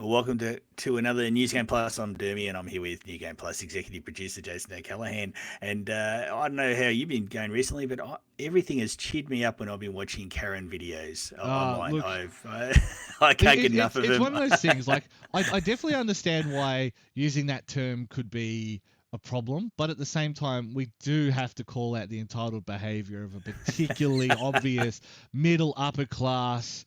Welcome to another News Game Plus. I'm Dermie, and I'm here with New Game Plus executive producer Jason O'Callaghan. And I don't know how you've been going recently, but everything has cheered me up when I've been watching Karen videos online. Look, I can't get enough of them. It's one of those things. Like, I definitely understand why using that term could be a problem, but at the same time, we do have to call out the entitled behaviour of a particularly obvious middle upper class,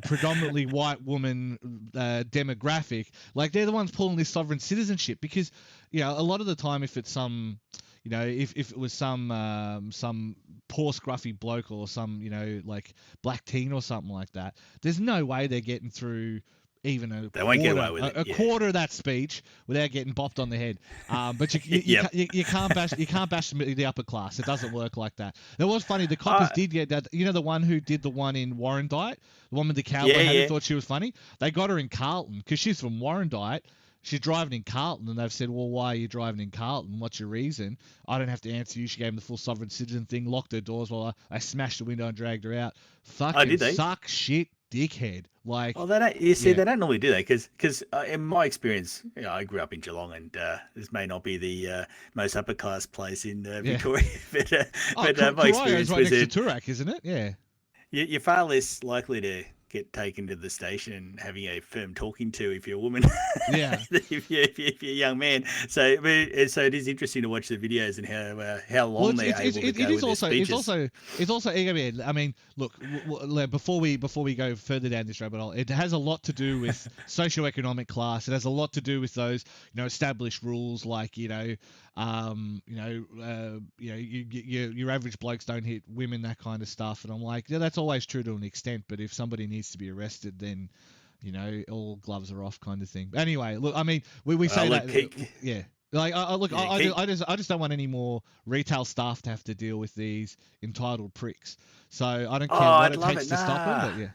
predominantly white woman demographic. Like, they're the ones pulling this sovereign citizenship because, a lot of the time, if it's some, if it was some poor scruffy bloke or some, like black teen or something like that, there's no way they're getting through even a quarter of that speech without getting bopped on the head. But you can't bash the upper class. It doesn't work like that. It was funny. The coppers did get that. The one who did the one in Warrandyte, the one with the cowboy hat, who thought she was funny. They got her in Carlton because she's from Warrandyte. She's driving in Carlton, and they've said, well, why are you driving in Carlton? What's your reason? I don't have to answer you. She gave him the full sovereign citizen thing, locked her doors while I smashed the window and dragged her out. Fucking suck shit, dickhead. Like, they don't. You see, they don't normally do that because in my experience, I grew up in Geelong, and this may not be the most upper class place in Victoria, but my experience right was next to Toorak, isn't it? Yeah. You're far less likely to get taken to the station having a firm talking to if you're a woman. Yeah. if you're a young man. So it is interesting to watch the videos and how long they're able to go with their speeches. It's also I mean, look, before we go further down this rabbit hole, it has a lot to do with socioeconomic class. It has a lot to do with those established rules, like your average blokes don't hit women, that kind of stuff. And I'm like, that's always true to an extent, but if somebody needs to be arrested, then all gloves are off, kind of thing. But anyway, look, I mean, we say yeah. Like, I just don't want any more retail staff to have to deal with these entitled pricks. So I don't care what it takes to stop them. But yeah.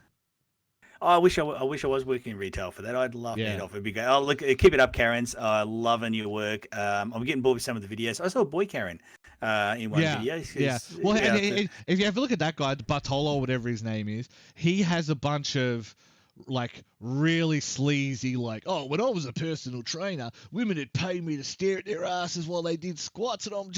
I wish I was working in retail for that. I'd love to head off and be going, oh, look, keep it up, Karens. I love your work. I'm getting bored with some of the videos. I saw a boy Karen in one video. Yeah. Well, if you have a look at that guy, Bartolo or whatever his name is, he has a bunch of like really sleazy, like, oh, when I was a personal trainer, women would pay me to stare at their asses while they did squats, and I'm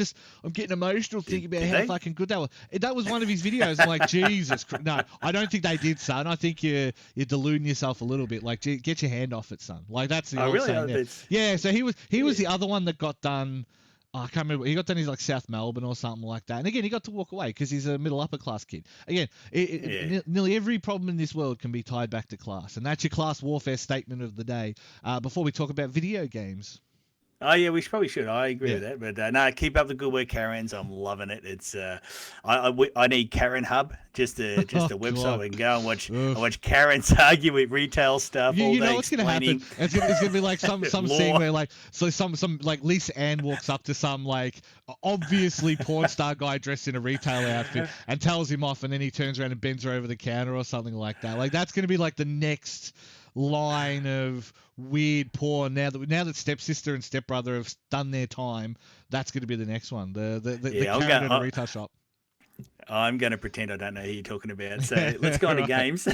getting emotional thinking about how fucking good that was. That was one of his videos. I'm like, Jesus Christ. No, I don't think they did, son. I think you're deluding yourself a little bit. Like, get your hand off it, son. Like, that's the old saying there. Yeah, so he was the other one that got done. I can't remember. He got done in like South Melbourne or something like that. And again, he got to walk away because he's a middle upper class kid. Again, nearly every problem in this world can be tied back to class. And that's your class warfare statement of the day. Before we talk about video games. Oh yeah, we probably should. I agree with that. But no, keep up the good work, Karens. I'm loving it. It's I need Karen Hub, just a website we can go and watch Karens argue with retail stuff all day. You know what's going to happen? It's going to be like some scene where like some like Lisa Ann walks up to some like obviously porn star guy dressed in a retail outfit and tells him off, and then he turns around and bends her over the counter or something like that. Like, that's going to be like the next line of weird porn. Now that stepsister and stepbrother have done their time, that's going to be the next one. The Karen in a retail shop. I'm going to pretend I don't know who you're talking about. So let's go on to games.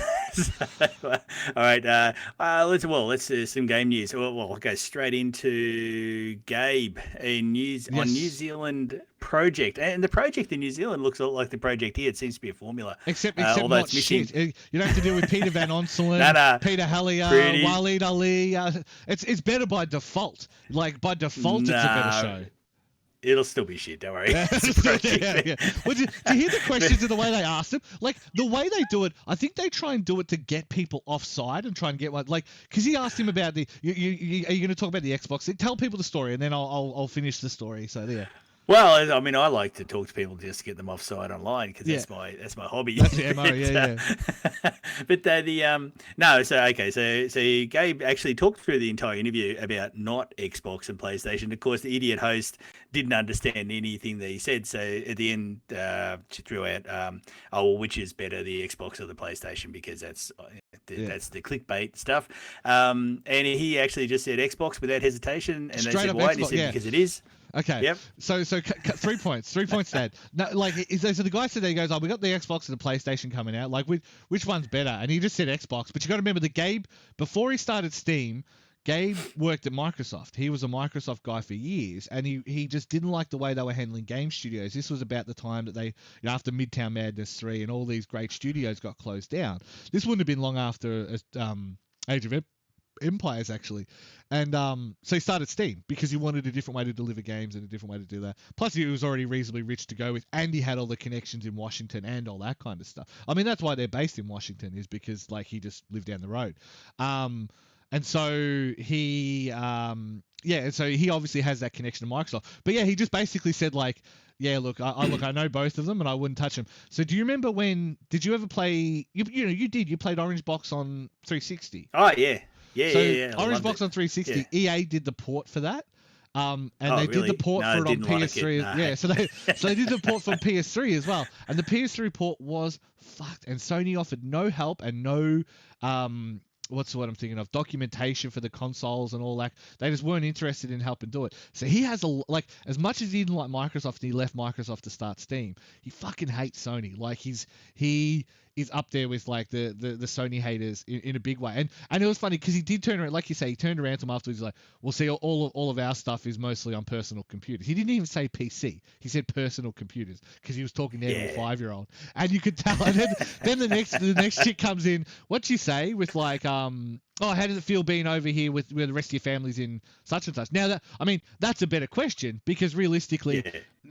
All right. Let's do some game news. Well, I'll go straight into Gabe on New Zealand project. And the project in New Zealand looks a lot like the project here. It seems to be a formula. Except not shit. You don't have to deal with Peter Van Onselen, Peter Hallier, Waleed Ali. It's better by default. Like, by default, it's a better show. It'll still be shit, don't worry. Yeah. Well, do you hear the questions and the way they ask them? Like, the way they do it, I think they try and do it to get people offside and try and get one. Like, because he asked him about are you going to talk about the Xbox? Tell people the story, and then I'll finish the story. So there. Well, I mean, I like to talk to people just to get them offside online because that's my hobby. That's the MO, yeah. But so Gabe actually talked through the entire interview about not Xbox and PlayStation. Of course, the idiot host didn't understand anything that he said. So at the end, she threw out, which is better, the Xbox or the PlayStation? Because that's the clickbait stuff. And he actually just said Xbox without hesitation, and they said why? And he said because it is. Okay. Yep. So 3 points. 3 points, Dad. No, like, so the guy said there, he goes, "Oh, we got the Xbox and the PlayStation coming out. Like, which one's better?" And he just said Xbox. But you got to remember that Gabe, before he started Steam, Gabe worked at Microsoft. He was a Microsoft guy for years, and he just didn't like the way they were handling game studios. This was about the time that they, after Midtown Madness 3 and all these great studios got closed down. This wouldn't have been long after Age of Empires, actually. And so he started Steam because he wanted a different way to deliver games and a different way to do that. Plus, he was already reasonably rich to go with, and he had all the connections in Washington and all that kind of stuff. I mean, that's why they're based in Washington, is because, like, he just lived down the road. And so he, and so he obviously has that connection to Microsoft. But yeah, he just basically said, like, yeah, look, I know both of them, and I wouldn't touch them. So do you remember did you ever play? You played Orange Box on 360. Oh yeah, yeah. Orange Box on 360. Yeah. EA did the port for that. And they really? did the port for it on PS3. Like it. No. Yeah, so they did the port for PS3 as well. And the PS3 port was fucked. And Sony offered no help and no what's the word I'm thinking of? Documentation for the consoles and all that. They just weren't interested in helping do it. So he has as much as he didn't like Microsoft and he left Microsoft to start Steam, he fucking hates Sony. Like he is up there with like the Sony haters in a big way. And it was funny because he did turn around, like you say, he turned around to him afterwards. He's like, "Well, see, all of our stuff is mostly on personal computers." He didn't even say PC. He said personal computers because he was talking there to a 5-year-old, and you could tell. And then the next chick comes in. What'd she say with like oh, how does it feel being over here with where the rest of your family's in such and such? Now, that's a better question because realistically,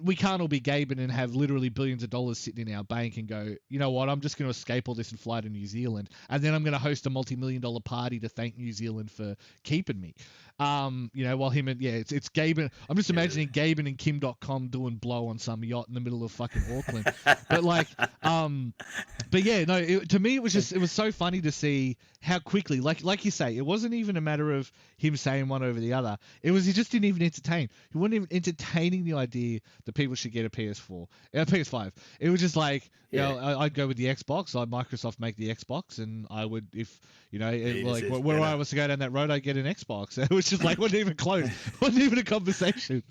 we can't all be Gaben and have literally billions of dollars sitting in our bank and go, you know what, I'm just going to escape all this and fly to New Zealand, and then I'm going to host a multi-million-dollar party to thank New Zealand for keeping me. While him and it's Gaben. I'm just imagining Gaben and Kim.com doing blow on some yacht in the middle of fucking Auckland. But like, but yeah, no. To me, it was so funny to see how quickly, like you say, it wasn't even a matter of him saying one over the other. It was he just didn't even entertain. He wasn't even entertaining the idea that people should get a PS5. It was just like, I'd go with the Xbox. Microsoft make the Xbox, and I would, if where I was to go down that road, I'd get an Xbox. It was just like wasn't even close. Wasn't even a conversation.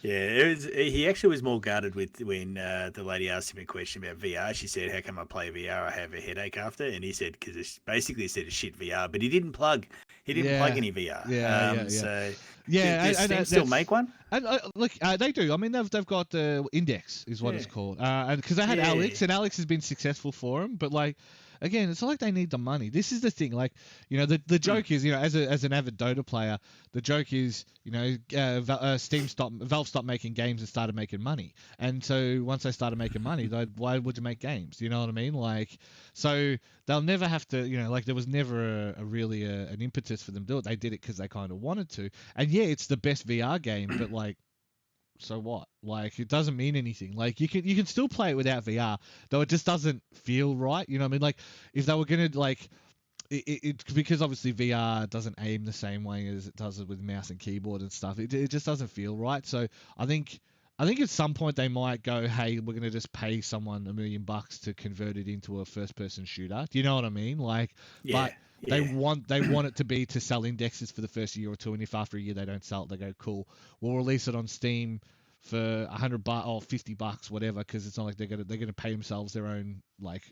Yeah, he actually was more guarded with when the lady asked him a question about VR. She said, "How come I play VR? I have a headache after." And he said, "Because it's basically said a shit VR." But he didn't plug any VR. So does Steam still make one? And look, they do. I mean, they've got Index is what it's called, and because they had Alex, and Alex has been successful for them. But like, again, it's not like they need the money. This is the thing. Like, the joke is, as an avid Dota player, the joke is, Valve stopped making games and started making money. And so once they started making money, why would you make games? You know what I mean? Like, so they'll never have to, there was never really an impetus for them to do it. They did it because they kind of wanted to. And yeah, it's the best VR game, but like, so what? Like, it doesn't mean anything. Like, you can still play it without VR, though it just doesn't feel right. You know what I mean? Like, if they were gonna like it because obviously VR doesn't aim the same way as it does with mouse and keyboard and stuff. It just doesn't feel right. So I think at some point they might go, hey, we're gonna just pay someone $1 million to convert it into a first-person shooter. Do you know what I mean? Like, but they want it to be to sell indexes for the first year or two, and if after a year they don't sell it, they go, cool, we'll release it on Steam for $100 or $50, whatever, because it's not like they're gonna pay themselves their own like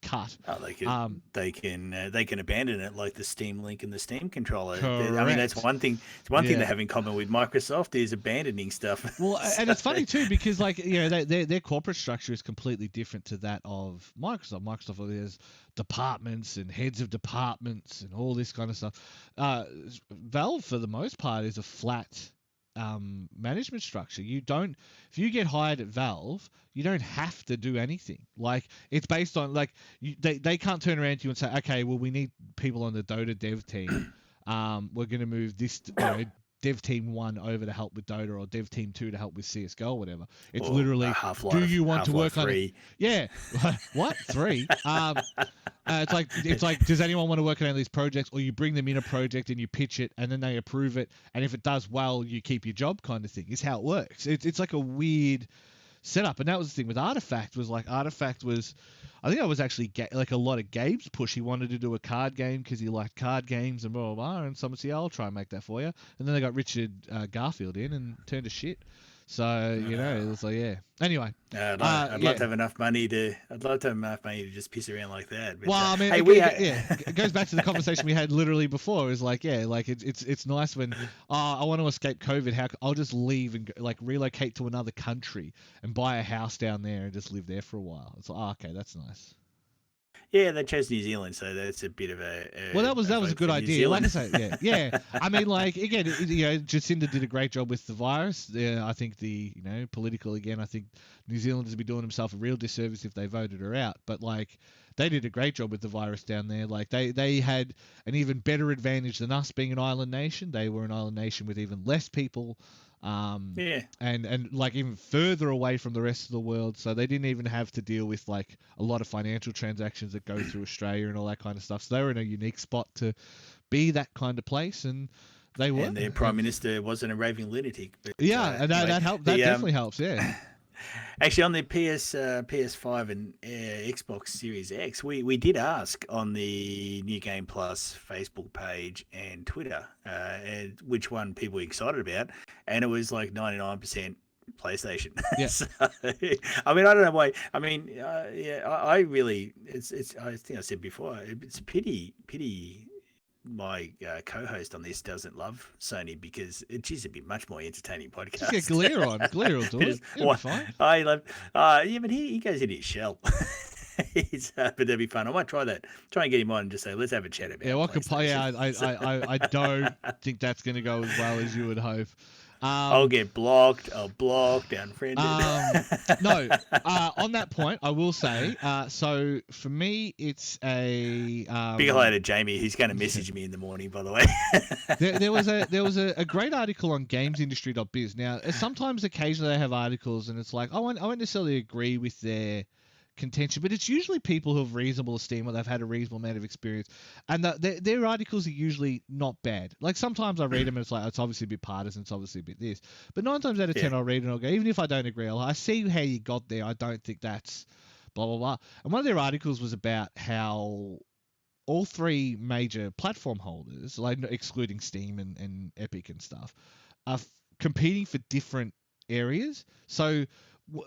cut. Oh, they can abandon it like the Steam Link and the Steam controller. Correct. I mean, that's one thing. It's one thing they have in common with Microsoft is abandoning stuff. Well, and it's funny too because like their corporate structure is completely different to that of Microsoft. Microsoft has departments and heads of departments and all this kind of stuff. Valve, for the most part, is a flat management structure. If you get hired at Valve, you don't have to do anything. Like, it's based on like they can't turn around to you and say, okay, well, we need people on the Dota dev team. We're going to move this dev team 1 over to help with Dota, or dev team 2 to help with CS:GO or whatever. It's literally, do you want to work on it? Yeah. What? 3? It's like, does anyone want to work on any of these projects? Or you bring them in a project and you pitch it, and then they approve it, and if it does well, you keep your job, kind of thing. Is how it works. It's like a weird setup. And that was the thing with Artifact was like Artifact was, I think I was actually like a lot of Gabe's push. He wanted to do a card game because he liked card games and blah, blah, blah. And someone said, yeah, I'll try and make that for you. And then they got Richard Garfield in and turned to shit. So, you know, it was like, yeah. Anyway. I'd love to have enough money to. I'd love to have enough money to just piss around like that. But, well, I mean, hey, it goes back to the conversation we had literally before. It's like, yeah, like it's nice when I want to escape COVID. I'll just leave and like relocate to another country and buy a house down there and just live there for a while. It's like, okay, that's nice. Yeah, they chose New Zealand, so that's a bit of well, that was a good idea. Like I say, yeah. I mean, like again, Jacinda did a great job with the virus. I think political again. I think New Zealand has been doing themselves a real disservice if they voted her out. But like, they did a great job with the virus down there. Like they had an even better advantage than us being an island nation. They were an island nation with even less people. And like even further away from the rest of the world, so they didn't even have to deal with like a lot of financial transactions that go through Australia and all that kind of stuff. So they were in a unique spot to be that kind of place, and they were. And their prime minister wasn't a raving lunatic. But, and that helped. That definitely helps. Yeah. Actually, on the PS5 and Xbox Series X, we did ask on the New Game Plus Facebook page and Twitter and which one people were excited about, and it was like 99% PlayStation. Yeah. So, I mean, I don't know why. I mean, I really, it's. I think I said before, it's a pity my co-host on this doesn't love Sony because it's a bit much more entertaining podcast. Just get Glare on. Glare will do it. It'll be fine. I love. Yeah, but he goes in his shell. But that'd be fun. I might try that. Try and get him on and just say, let's have a chat about. Yeah, well, I don't think that's going to go as well as you would hope. I'll get blocked. I'll block, unfriended. No, on that point, I will say. So for me, it's a big hello to Jamie, who's going to message me in the morning. By the way, there was a great article on gamesindustry.biz. Now, sometimes, occasionally, they have articles, and it's like I won't necessarily agree with their contention, but it's usually people who have reasonable esteem or they've had a reasonable amount of experience, and their articles are usually not bad. Like sometimes I read them and it's like it's obviously a bit partisan, it's obviously a bit this, but 9 times out of 10 I'll read it and I'll go, even if I don't agree, I see how you got there, I don't think that's blah blah blah. And one of their articles was about how all 3 major platform holders, like excluding Steam and Epic and stuff, are competing for different areas. So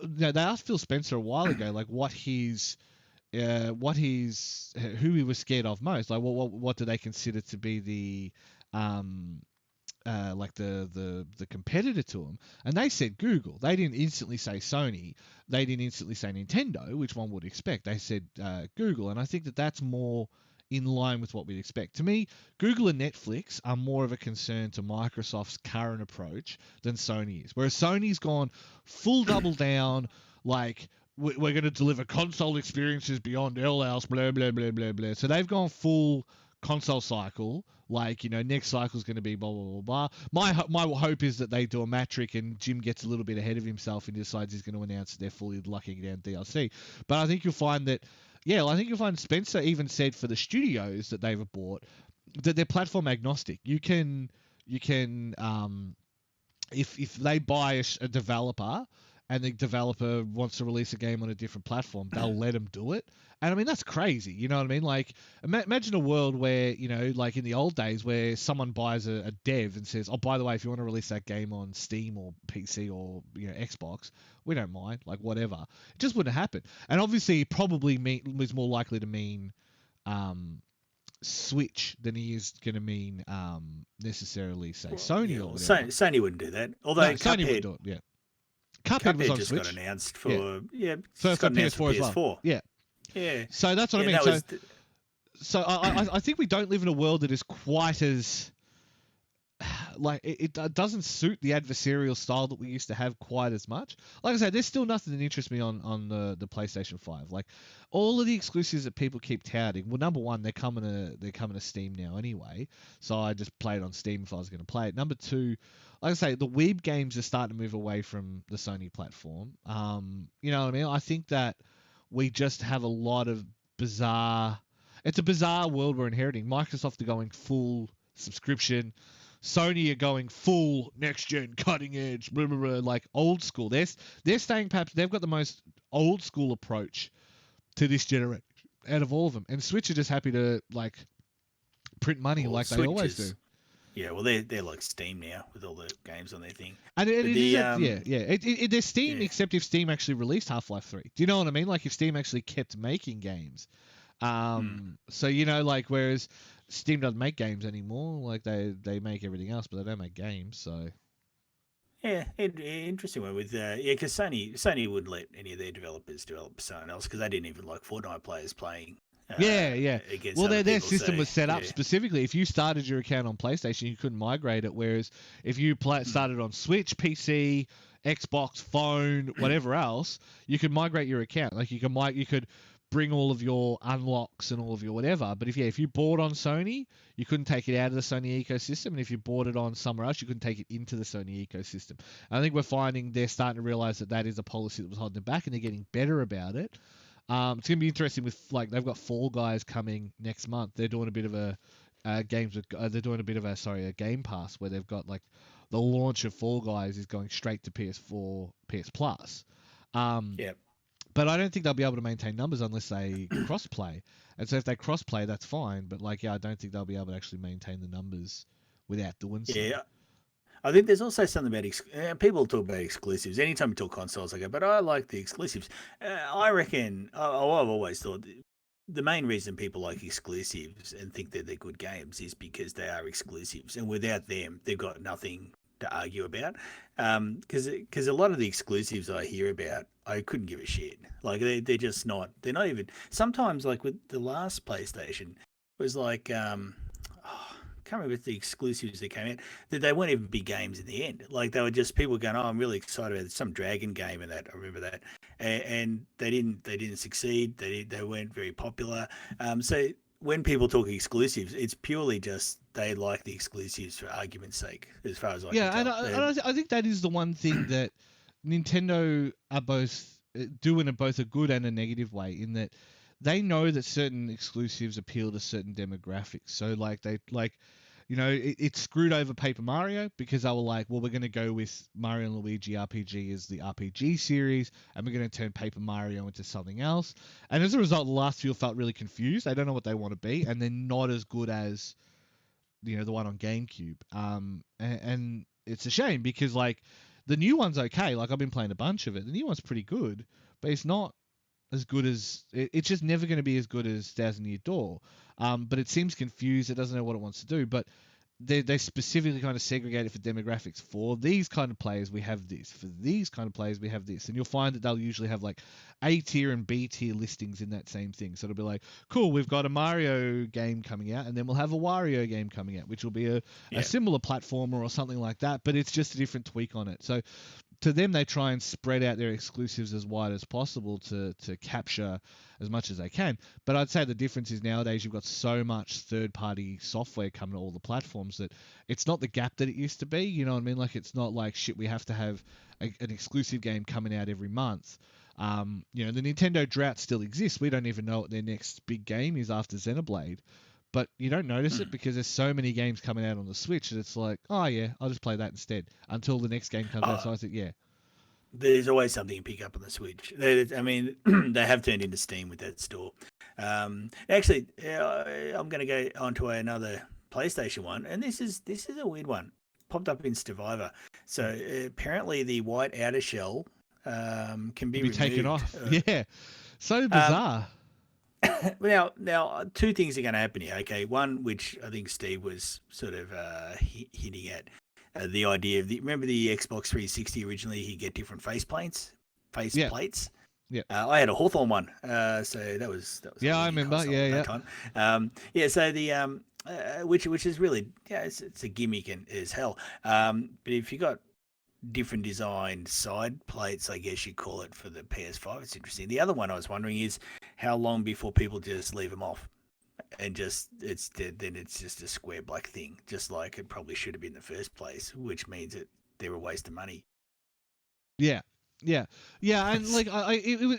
they asked Phil Spencer a while ago, like who he was scared of most. Like what do they consider to be the like the competitor to him? And they said Google. They didn't instantly say Sony. They didn't instantly say Nintendo, which one would expect. They said Google, and I think that's more in line with what we'd expect. To me, Google and Netflix are more of a concern to Microsoft's current approach than Sony is. Whereas Sony's gone full double down, like we're going to deliver console experiences beyond all else, blah, blah, blah, blah, blah. So they've gone full console cycle, like, next cycle is going to be blah, blah, blah, blah. My hope is that they do a metric and Jim gets a little bit ahead of himself and decides he's going to announce they're fully locking down DLC. But I think you'll find that I think you'll find Spencer even said for the studios that they've bought that they're platform agnostic. You can if they buy a developer and the developer wants to release a game on a different platform, they'll let them do it. And I mean, that's crazy. You know what I mean? Like, imagine a world where, like in the old days where someone buys a dev and says, oh, by the way, if you want to release that game on Steam or PC or, Xbox, we don't mind, like whatever. It just wouldn't happen. And obviously, probably was more likely to mean Switch than he is going to mean necessarily, say, Sony or whatever. Sony wouldn't do that. Although Sony would do it, yeah. Cuphead was on just Switch. Got announced for PS4 as well. Yeah. Yeah. So that's what I mean. So I think we don't live in a world that is quite as like it doesn't suit the adversarial style that we used to have quite as much. Like I said, there's still nothing that interests me on the PlayStation 5. Like all of the exclusives that people keep touting. Well, number one, they're coming to Steam now anyway. So I just play it on Steam if I was going to play it. Number two, like I say, the Weeb games are starting to move away from the Sony platform. You know what I mean? I think that we just have a lot of bizarre. It's a bizarre world we're inheriting. Microsoft are going full subscription. Sony are going full next gen, cutting edge, blah, blah, blah, like old school. They're staying perhaps they've got the most old school approach to this generation out of all of them. And Switch are just happy to like print money Well, like they always do. Switches. Yeah, well, they're like Steam now with all the games on their thing. And But it is the they're Steam, yeah, except if Steam actually released Half-Life 3. Do you know what I mean? Like if Steam actually kept making games. So like whereas Steam doesn't make games anymore, like they make everything else, but they don't make games. So yeah, interesting one with because Sony wouldn't let any of their developers develop someone else because they didn't even like Fortnite players playing yeah. against Well, other their people. system So was set up yeah, specifically. If you started your account on PlayStation, you couldn't migrate it. Whereas if you started on Switch, PC, Xbox, phone, whatever else, you could migrate your account. Like you could bring all of your unlocks and all of your whatever. But if you bought on Sony, you couldn't take it out of the Sony ecosystem, and if you bought it on somewhere else, you couldn't take it into the Sony ecosystem. And I think we're finding they're starting to realize that is a policy that was holding them back, and they're getting better about it. It's gonna be interesting with like they've got Fall Guys coming next month. They're doing a bit of a they're doing a bit of a Game Pass where they've got like the launch of Fall Guys is going straight to PS4, PS Plus. yeah. But I don't think they'll be able to maintain numbers unless they crossplay. And so if they crossplay, that's fine. But I don't think they'll be able to actually maintain the numbers without doing so. Yeah, I think there's also something about people talk about exclusives. Anytime you talk consoles, I go, but I like the exclusives. I reckon I've always thought the main reason people like exclusives and think that they're good games is because they are exclusives, and without them, they've got nothing to argue about. Because a lot of the exclusives I hear about, I couldn't give a shit. Like they're just not. They're not even. Sometimes, like with the last PlayStation, it was like can't remember the exclusives that came out. That they weren't even big games in the end. Like they were just people going, "Oh, I'm really excited about some Dragon game," and that I remember that, and they didn't succeed. They weren't very popular. So when people talk exclusives, it's purely just they like the exclusives for argument's sake, as far as I can Yeah, and tell. I think that is the one thing that Nintendo are both doing in both a good and a negative way. In that they know that certain exclusives appeal to certain demographics. So like it screwed over Paper Mario because they were like, well, we're going to go with Mario and Luigi RPG as the RPG series, and we're going to turn Paper Mario into something else. And as a result, the last few felt really confused. They don't know what they want to be, and they're not as good as the one on GameCube. And it's a shame because like the new one's okay. Like I've been playing a bunch of it. The new one's pretty good, but it's not as good as it's just never going to be as good as Thousand Year Door. But it seems confused. It doesn't know what it wants to do. But they specifically kind of segregate it for demographics. For these kind of players, we have this. For these kind of players, we have this. And you'll find that they'll usually have like A tier and B tier listings in that same thing. So it'll be like, cool, we've got a Mario game coming out, and then we'll have a Wario game coming out, which will be a Yeah, similar platformer or something like that, but it's just a different tweak on it. So to them, they try and spread out their exclusives as wide as possible to capture as much as they can. But I'd say the difference is nowadays you've got so much third-party software coming to all the platforms that it's not the gap that it used to be. You know what I mean? Like it's not like shit. We have to have an exclusive game coming out every month. The Nintendo drought still exists. We don't even know what their next big game is after Xenoblade. But you don't notice it because there's so many games coming out on the Switch that it's like, oh yeah, I'll just play that instead until the next game comes out. So I think, yeah, there's always something to pick up on the Switch. I mean, they have turned into Steam with that store. Actually, I'm going to go onto another PlayStation one, and this is a weird one. Popped up in Survivor. So apparently, the white outer shell can be be taken removed. off. Yeah, so Um, bizarre. now, two things are going to happen here. Okay, one which I think Steve was sort of hinting at, the idea of remember the Xbox 360 originally, you get different face Yeah, plates. yeah, I had a Hawthorne one, so that was a yeah. I winning remember. console Yeah, at yeah. that time. Yeah, so the which is really it's a gimmick as hell. But if you got different designed side plates, I guess you call it, for the PS5. It's interesting. The other one I was wondering is how long before people just leave them off and just then it's just a square black thing, just like it probably should have been in the first place, which means that they're a waste of money. Yeah. Yeah, yeah, and like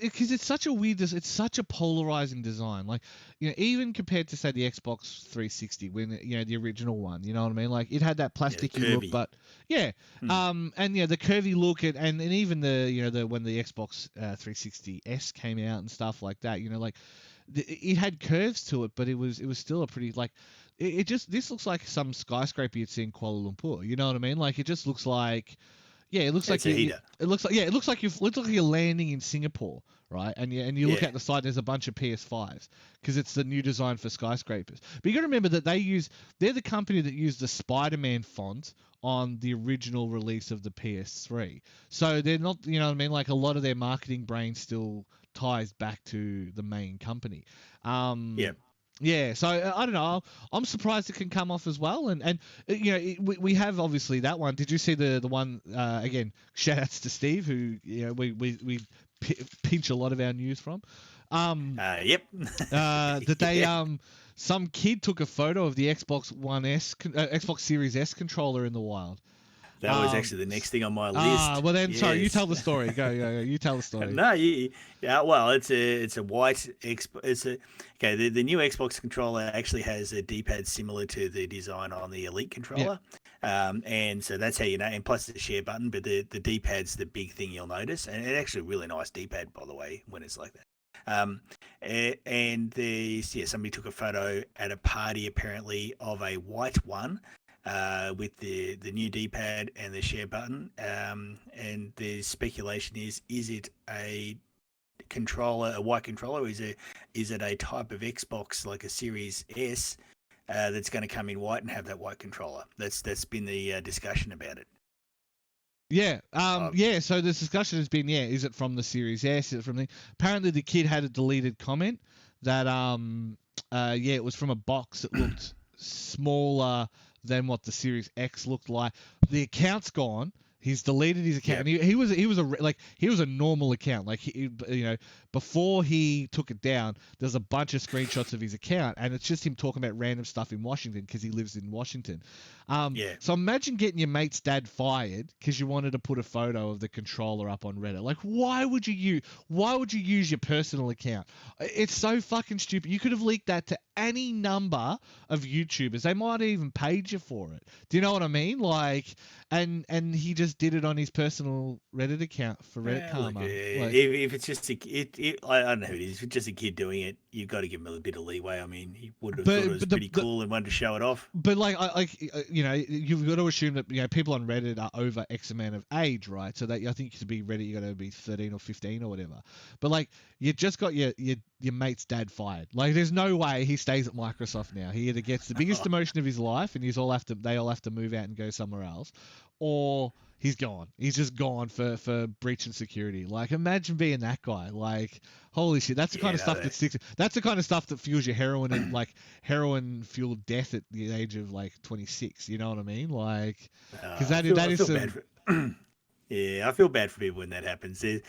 because it's such a it's such a polarizing design. Like, even compared to say the Xbox 360, when the original one, you know what I mean? Like it had that Yeah, plasticky look, curvy. but yeah, Hmm. and the curvy look, and even the the when the Xbox 360S came out and stuff like that, like it had curves to it, but it was still a pretty like it just this looks like some skyscraper you'd see in Kuala Lumpur. You know what I mean? Like it just looks like yeah, it looks like It's a heater. it looks like you're landing in Singapore, right? And you look Yeah. at the side, there's a bunch of PS5s because it's the new design for skyscrapers. But you got to remember that they're the company that used the Spider-Man font on the original release of the PS3. So they're not, you know what I mean? Like a lot of their marketing brain still ties back to the main company. Yeah. Yeah, so I don't know. I'm surprised it can come off as well, and we have obviously that one. Did you see the one again? Shout outs to Steve, who we pinch a lot of our news from. Yep. That they Yeah. some kid took a photo of the Xbox One S, Xbox Series S controller in the wild. That was Um, actually the next thing on my list. well then, sorry, you Yes. tell the story. Go. You tell the story. No, yeah. Well, it's a white it's a okay. The new Xbox controller actually has a D-pad similar to the design on the Elite Yeah, controller, and so that's how you know. And plus the share button, but the D-pad's the big thing you'll notice, and it's actually a really nice D-pad by the way when it's like that. And somebody took a photo at a party apparently of a white one with the new D-pad and the share button. And the speculation is it a controller, a white controller? Is it a type of Xbox like a Series S that's going to come in white and have that white controller? That's been the discussion about it. yeah, Uh, yeah. So this discussion has been, is it from the Series S? Is it from the? Apparently, the kid had a deleted comment that, yeah, it was from a box that looked smaller than what the Series X looked like. The account's gone. He's deleted his account, yeah. and he was a normal account. Like before he took it down, there's a bunch of screenshots of his account, and it's just him talking about random stuff in Washington because he lives in Washington. Yeah. So imagine getting your mate's dad fired because you wanted to put a photo of the controller up on Reddit. Like, why would you use your personal account? It's so fucking stupid. You could have leaked that to any number of YouTubers. They might have even paid you for it. Do you know what I mean? Like, and he just did it on his personal Reddit account for Reddit Look, Karma. Like, if it's just I don't know who it is. If it's just a kid doing it, you've got to give him a bit of leeway. I mean, he would have thought it was but pretty cool and wanted to show it off. but like you've got to assume that people on Reddit are over X amount of age, right? So that I think to be Reddit, you got to be 13 or 15 or whatever. But like you just got your mate's dad fired. Like there's no way he stays at Microsoft now. He either gets the biggest demotion of his life and they all have to move out and go somewhere else, or he's gone. He's just gone for breaching security. Like imagine being that guy. Like holy shit, that's the kind Yeah, of stuff that sticks. That's the kind of stuff that fuels your heroin and like heroin fueled death at the age of like 26. You know what I mean? Like because that I is feel some. bad for. Yeah, I feel bad for people when that happens. No,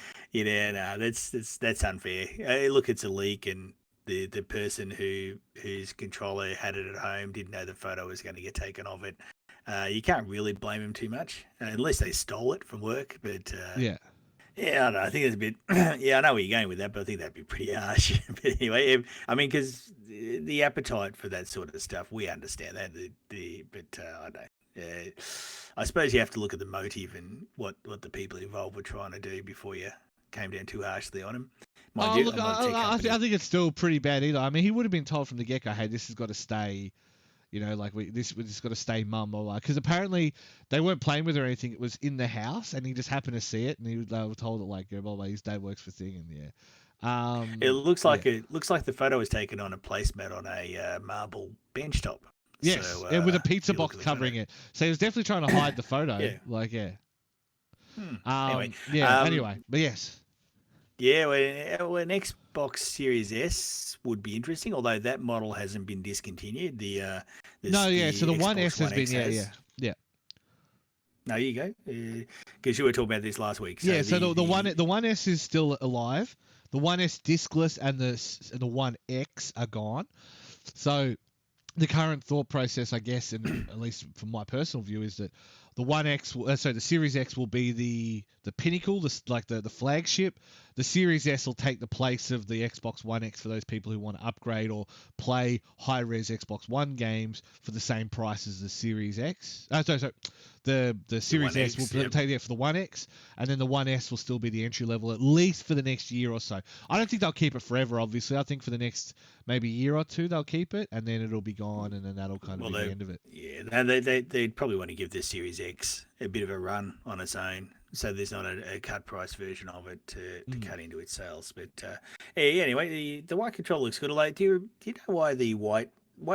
that's unfair. Look, it's a leak, and the person whose controller had it at home didn't know the photo was going to get taken of it. You can't really blame him too much, unless they stole it from work. But Yeah. yeah, I don't know. I think it's a bit. Yeah, I know where you're going with that, but I think that'd be pretty harsh. But anyway, I mean, because the appetite for that sort of stuff, we understand that. But I don't. I suppose you have to look at the motive and what the people involved were trying to do before you came down too harshly on him. Mind Oh you, look, I'm not a tech I company. think it's still pretty bad either. I mean, he would have been told from the get go, hey, this has got to stay. Like we just got to stay mum, or because apparently they weren't playing with her or anything. It was in the house, and he just happened to see it, and they were told that like, blah, his dad works for Thing, and It looks yeah, like the photo was taken on a placemat on a marble bench top. yes, So and with a if pizza you look box at the photo, covering it. So he was definitely trying to hide the photo. yeah. Like, yeah, Anyway, yeah. um, Anyway, but yes. yeah, well, an Xbox Series S would be interesting, although that model hasn't been discontinued. No, yeah. So The the One S Xbox has One been, X yeah. has. Yeah. No, you go, because you were talking about this last week. Yeah, So so the the One S is still alive. The One S diskless and the One X are gone. So the current thought process, I guess, and at least from my personal view, is that the One X, so the Series X will be the pinnacle, the flagship. The Series S will take the place of the Xbox One X for those people who want to upgrade or play high-res Xbox One games for the same price as the Series X. The Series S will take it for the One X, and then the One S will still be the entry level, at least for the next year or so. I don't think they'll keep it forever, obviously. I think for the next maybe year or two they'll keep it, and then it'll be gone, and then that'll kind of be the end of it. Yeah, they'd probably want to give the Series X a bit of a run on its own, so there's not a cut price version of it to cut into its sales. But yeah, anyway, the white controller looks good. Like, do you know why the white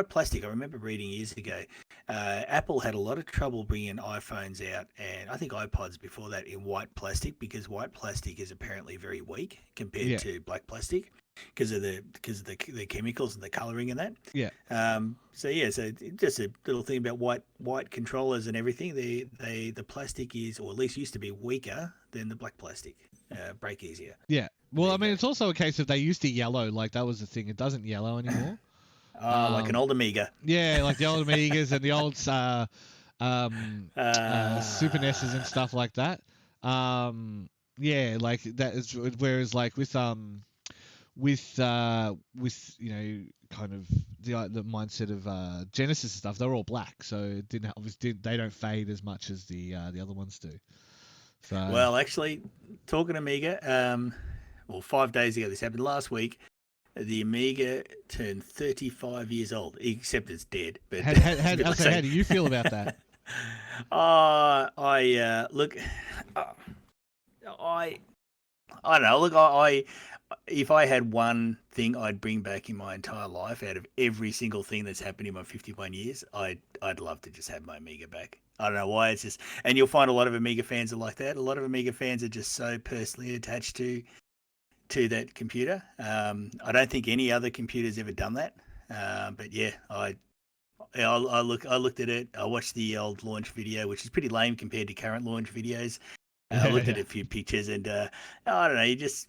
plastic? I remember reading years ago, Apple had a lot of trouble bringing iPhones out, and I think iPods before that, in white plastic, because white plastic is apparently very weak compared to black plastic because of the chemicals and the coloring and that. Yeah. So just a little thing about white controllers and everything. The plastic is, or at least used to be, weaker than the black plastic. Break easier. Yeah. Well, I mean, it's also a case of they used to yellow. Like, that was the thing. It doesn't yellow anymore. Like an old Amiga. Yeah, like the old Amigas and the old Super NESs and stuff like that. Yeah, like that is. Whereas, like with you know, kind of the mindset of Genesis and stuff, they're all black, so it they don't fade as much as the other ones do. So, well, actually, talking Amiga, 5 days ago, this happened last week. The Amiga turned 35 years old, except it's dead. But how do you feel about that? Look, I don't know. Look, if I had one thing I'd bring back in my entire life out of every single thing that's happened in my 51 years, I'd love to just have my Amiga back. I don't know why. It's just, and you'll find a lot of Amiga fans are like that. A lot of Amiga fans are just so personally attached to that computer. I don't think any other computer's ever done that. But yeah, I looked at it. I watched the old launch video, which is pretty lame compared to current launch videos. I looked at a few pictures, and I don't know. You just,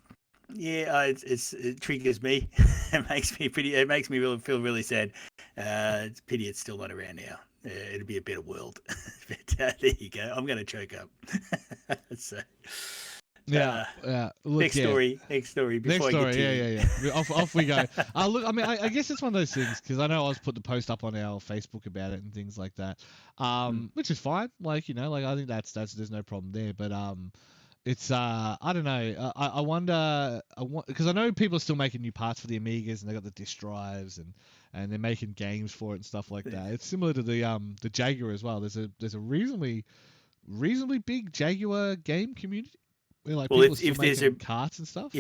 it triggers me. It makes me really feel really sad. It's a pity it's still not around now. It'd be a better world. But there you go. I'm going to choke up. So. Yeah. Look, next story. Before Yeah. Off we go. Look, I mean, I guess it's one of those things, because I know I was put the post up on our Facebook about it and things like that, which is fine. Like, you know, like I think that's there's no problem there. But it's I don't know. I wonder, because I know people are still making new parts for the Amigas, and they got the disk drives, and they're making games for it and stuff like that. It's similar to the Jaguar as well. There's a reasonably big Jaguar game community. Like, well, if there's carts and stuff,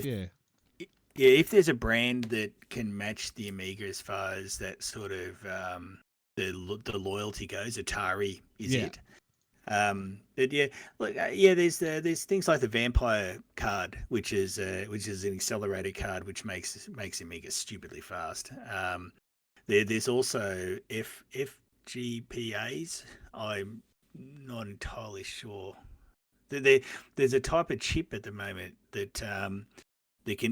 if there's a brand that can match the Amiga as far as that sort of the loyalty goes, Atari is it. But there's things like the Vampire card, which is an accelerated card, which makes Amiga stupidly fast. There's also FGPAs. I'm not entirely sure. There's a type of chip at the moment that can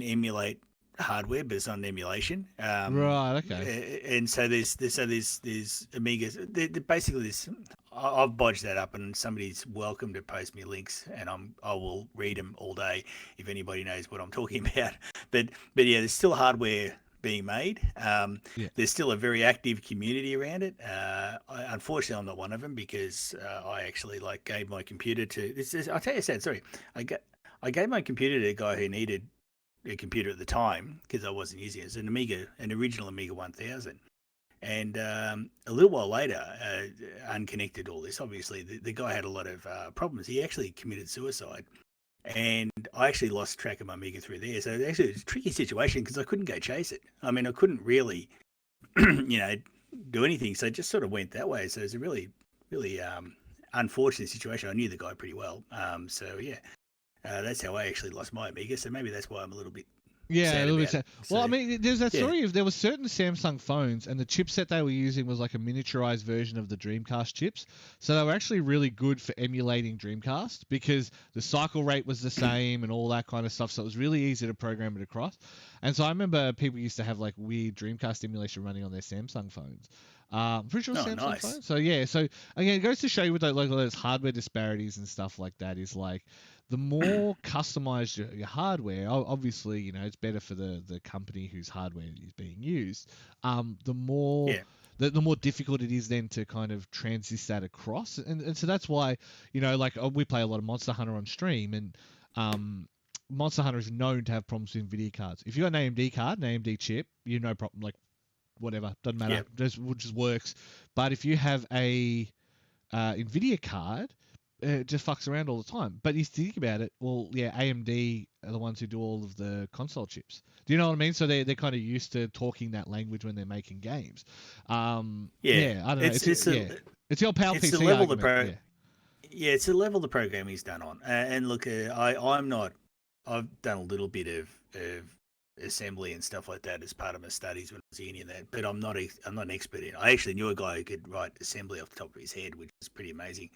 emulate hardware, but it's not an emulation. Right. Okay. And so there's Amigas. Basically, this, I've bodged that up, and somebody's welcome to post me links, and I will read them all day if anybody knows what I'm talking about. But yeah, there's still hardware being made. There's still a very active community around it. Unfortunately, I'm not one of them, because I actually gave my computer to. I'll tell you sad story. I gave my computer to a guy who needed a computer at the time, because I wasn't using it. It's an original Amiga 1000. And a little while later, unconnected all this, obviously, the guy had a lot of problems. He actually committed suicide. And I actually lost track of my Amiga through there. So actually, it was a tricky situation, because I couldn't go chase it. I mean, I couldn't really, do anything. So it just sort of went that way. So it was a really, really unfortunate situation. I knew the guy pretty well. That's how I actually lost my Amiga. So maybe that's why I'm a little bit sad. A little bit sad. Well, I mean, there's that story of there were certain Samsung phones, and the chipset they were using was like a miniaturized version of the Dreamcast chips. So they were actually really good for emulating Dreamcast, because the cycle rate was the same and all that kind of stuff. So it was really easy to program it across. And so I remember people used to have like weird Dreamcast emulation running on their Samsung phones. I'm pretty sure Oh, Samsung nice. phone. So yeah, so again, it goes to show you with those hardware disparities and stuff like that. Is like the more customized your hardware, obviously, it's better for the company whose hardware is being used. The more Yeah, the more difficult it is then to kind of transist that across, and so that's why like we play a lot of Monster Hunter on stream, and Monster Hunter is known to have problems with NVIDIA cards. If you got an AMD card, an AMD chip, no problem. Like whatever, doesn't matter, yeah, just works. But if you have a NVIDIA card, it just fucks around all the time. But you think about it, well, yeah, AMD are the ones who do all of the console chips. Do you know what I mean? So they're kind of used to talking that language when they're making games. yeah. Yeah, I don't know. It's it's a It's the old it's the PowerPC level the argument. pro. Yeah, Yeah, it's the level the programming's done on. And look, I'm not. I've done a little bit of assembly and stuff like that as part of my studies when I was in that, but I'm not an expert in it. I actually knew a guy who could write assembly off the top of his head, which is pretty amazing.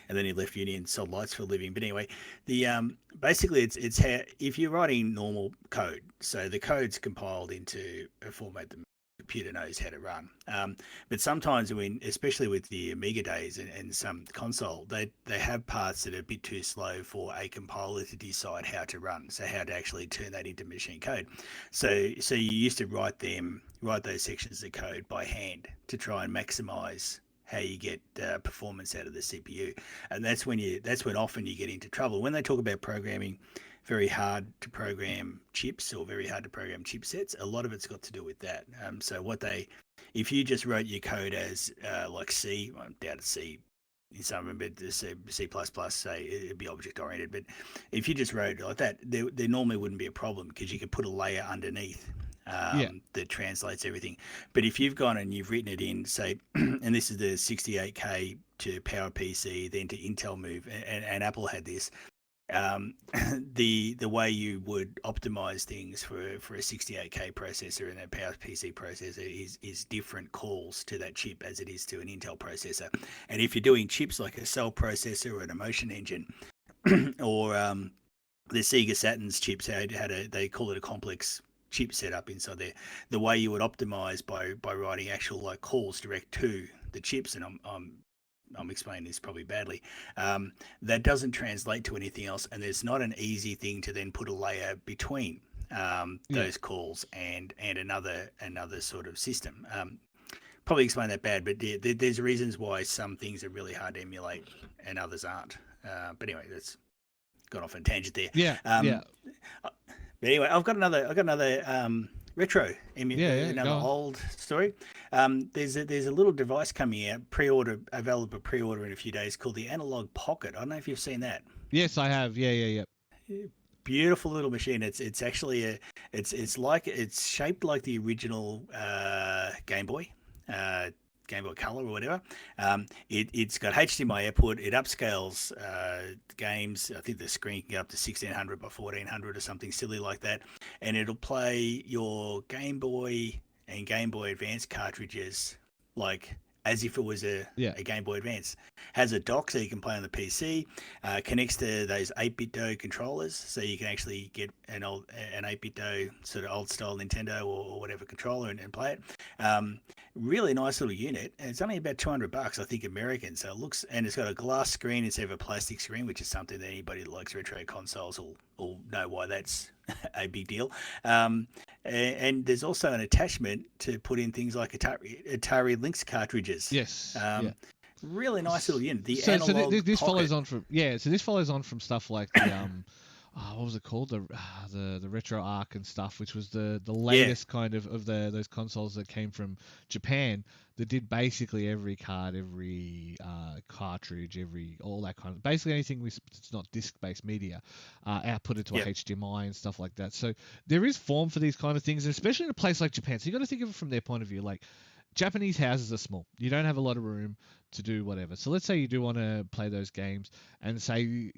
And then he left uni and sold lights for a living. But anyway, the basically it's how if you're writing normal code, so the code's compiled into a format that the computer knows how to run. But sometimes when, especially with the Amiga days and some console, they have parts that are a bit too slow for a compiler to decide how to run. So how to actually turn that into machine code. So you used to write those sections of code by hand to try and maximize how you get performance out of the CPU, and that's when often you get into trouble when they talk about programming very hard to program chips or very hard to program chipsets. A lot of it's got to do with that. So if you just wrote your code as like C, I doubt it's C in some of them, but C++, say it'd be object oriented. But if you just wrote it like that, there normally wouldn't be a problem because you could put a layer underneath yeah, that translates everything. But if you've gone and you've written it in, say, and this is the 68K to PowerPC, then to Intel move, and Apple had this, the way you would optimize things for a 68K processor and a PowerPC processor is different calls to that chip as it is to an Intel processor. And if you're doing chips like a cell processor or an emotion engine, or the Sega Saturn's chips they call it a complex chip setup inside there. The way you would optimize by writing actual like calls direct to the chips, and I'm explaining this probably badly. That doesn't translate to anything else, and there's not an easy thing to then put a layer between yeah. those calls and another sort of system. Probably explain that bad, but there's reasons why some things are really hard to emulate and others aren't. But anyway, that's gone off on a tangent there. Yeah, yeah, But anyway, I've got another retro, yeah, yeah. another Go on. old story. There's a little device coming out, available pre-order in a few days, called the Analog Pocket. I don't know if you've seen that. Yes, I have. Yeah, yeah, Beautiful little machine. It's actually it's shaped like the original Game Boy. Game Boy Color or whatever. It's got HDMI output. It upscales games. I think the screen can go up to 1600 by 1400 or something silly like that, and it'll play your Game Boy and Game Boy Advance cartridges like as if it was yeah, a Game Boy Advance. Has a dock so you can play on the PC. Connects to those 8-bit controllers, so you can actually get an 8-bit sort of old style Nintendo or whatever controller and play it. Really nice little unit, and it's only about $200, I think, American. So it looks, and it's got a glass screen instead of a plastic screen, which is something that anybody that likes retro consoles will know why that's a big deal. And there's also an attachment to put in things like Atari Lynx cartridges. yes, yeah. Really nice little unit. The So Analog this Pocket. follows on from So this follows on from stuff like the what was it called, the retro arc and stuff, which was the Yeah, latest kind of those consoles that came from Japan that did basically every card, every cartridge, every all that kind of basically anything it's not disc based media output it to a yeah, HDMI and stuff like that. So there is form for these kind of things, especially in a place like Japan. So you got to think of it from their point of view, like. Japanese houses are small. You don't have a lot of room to do whatever. So let's say you do want to play those games and say,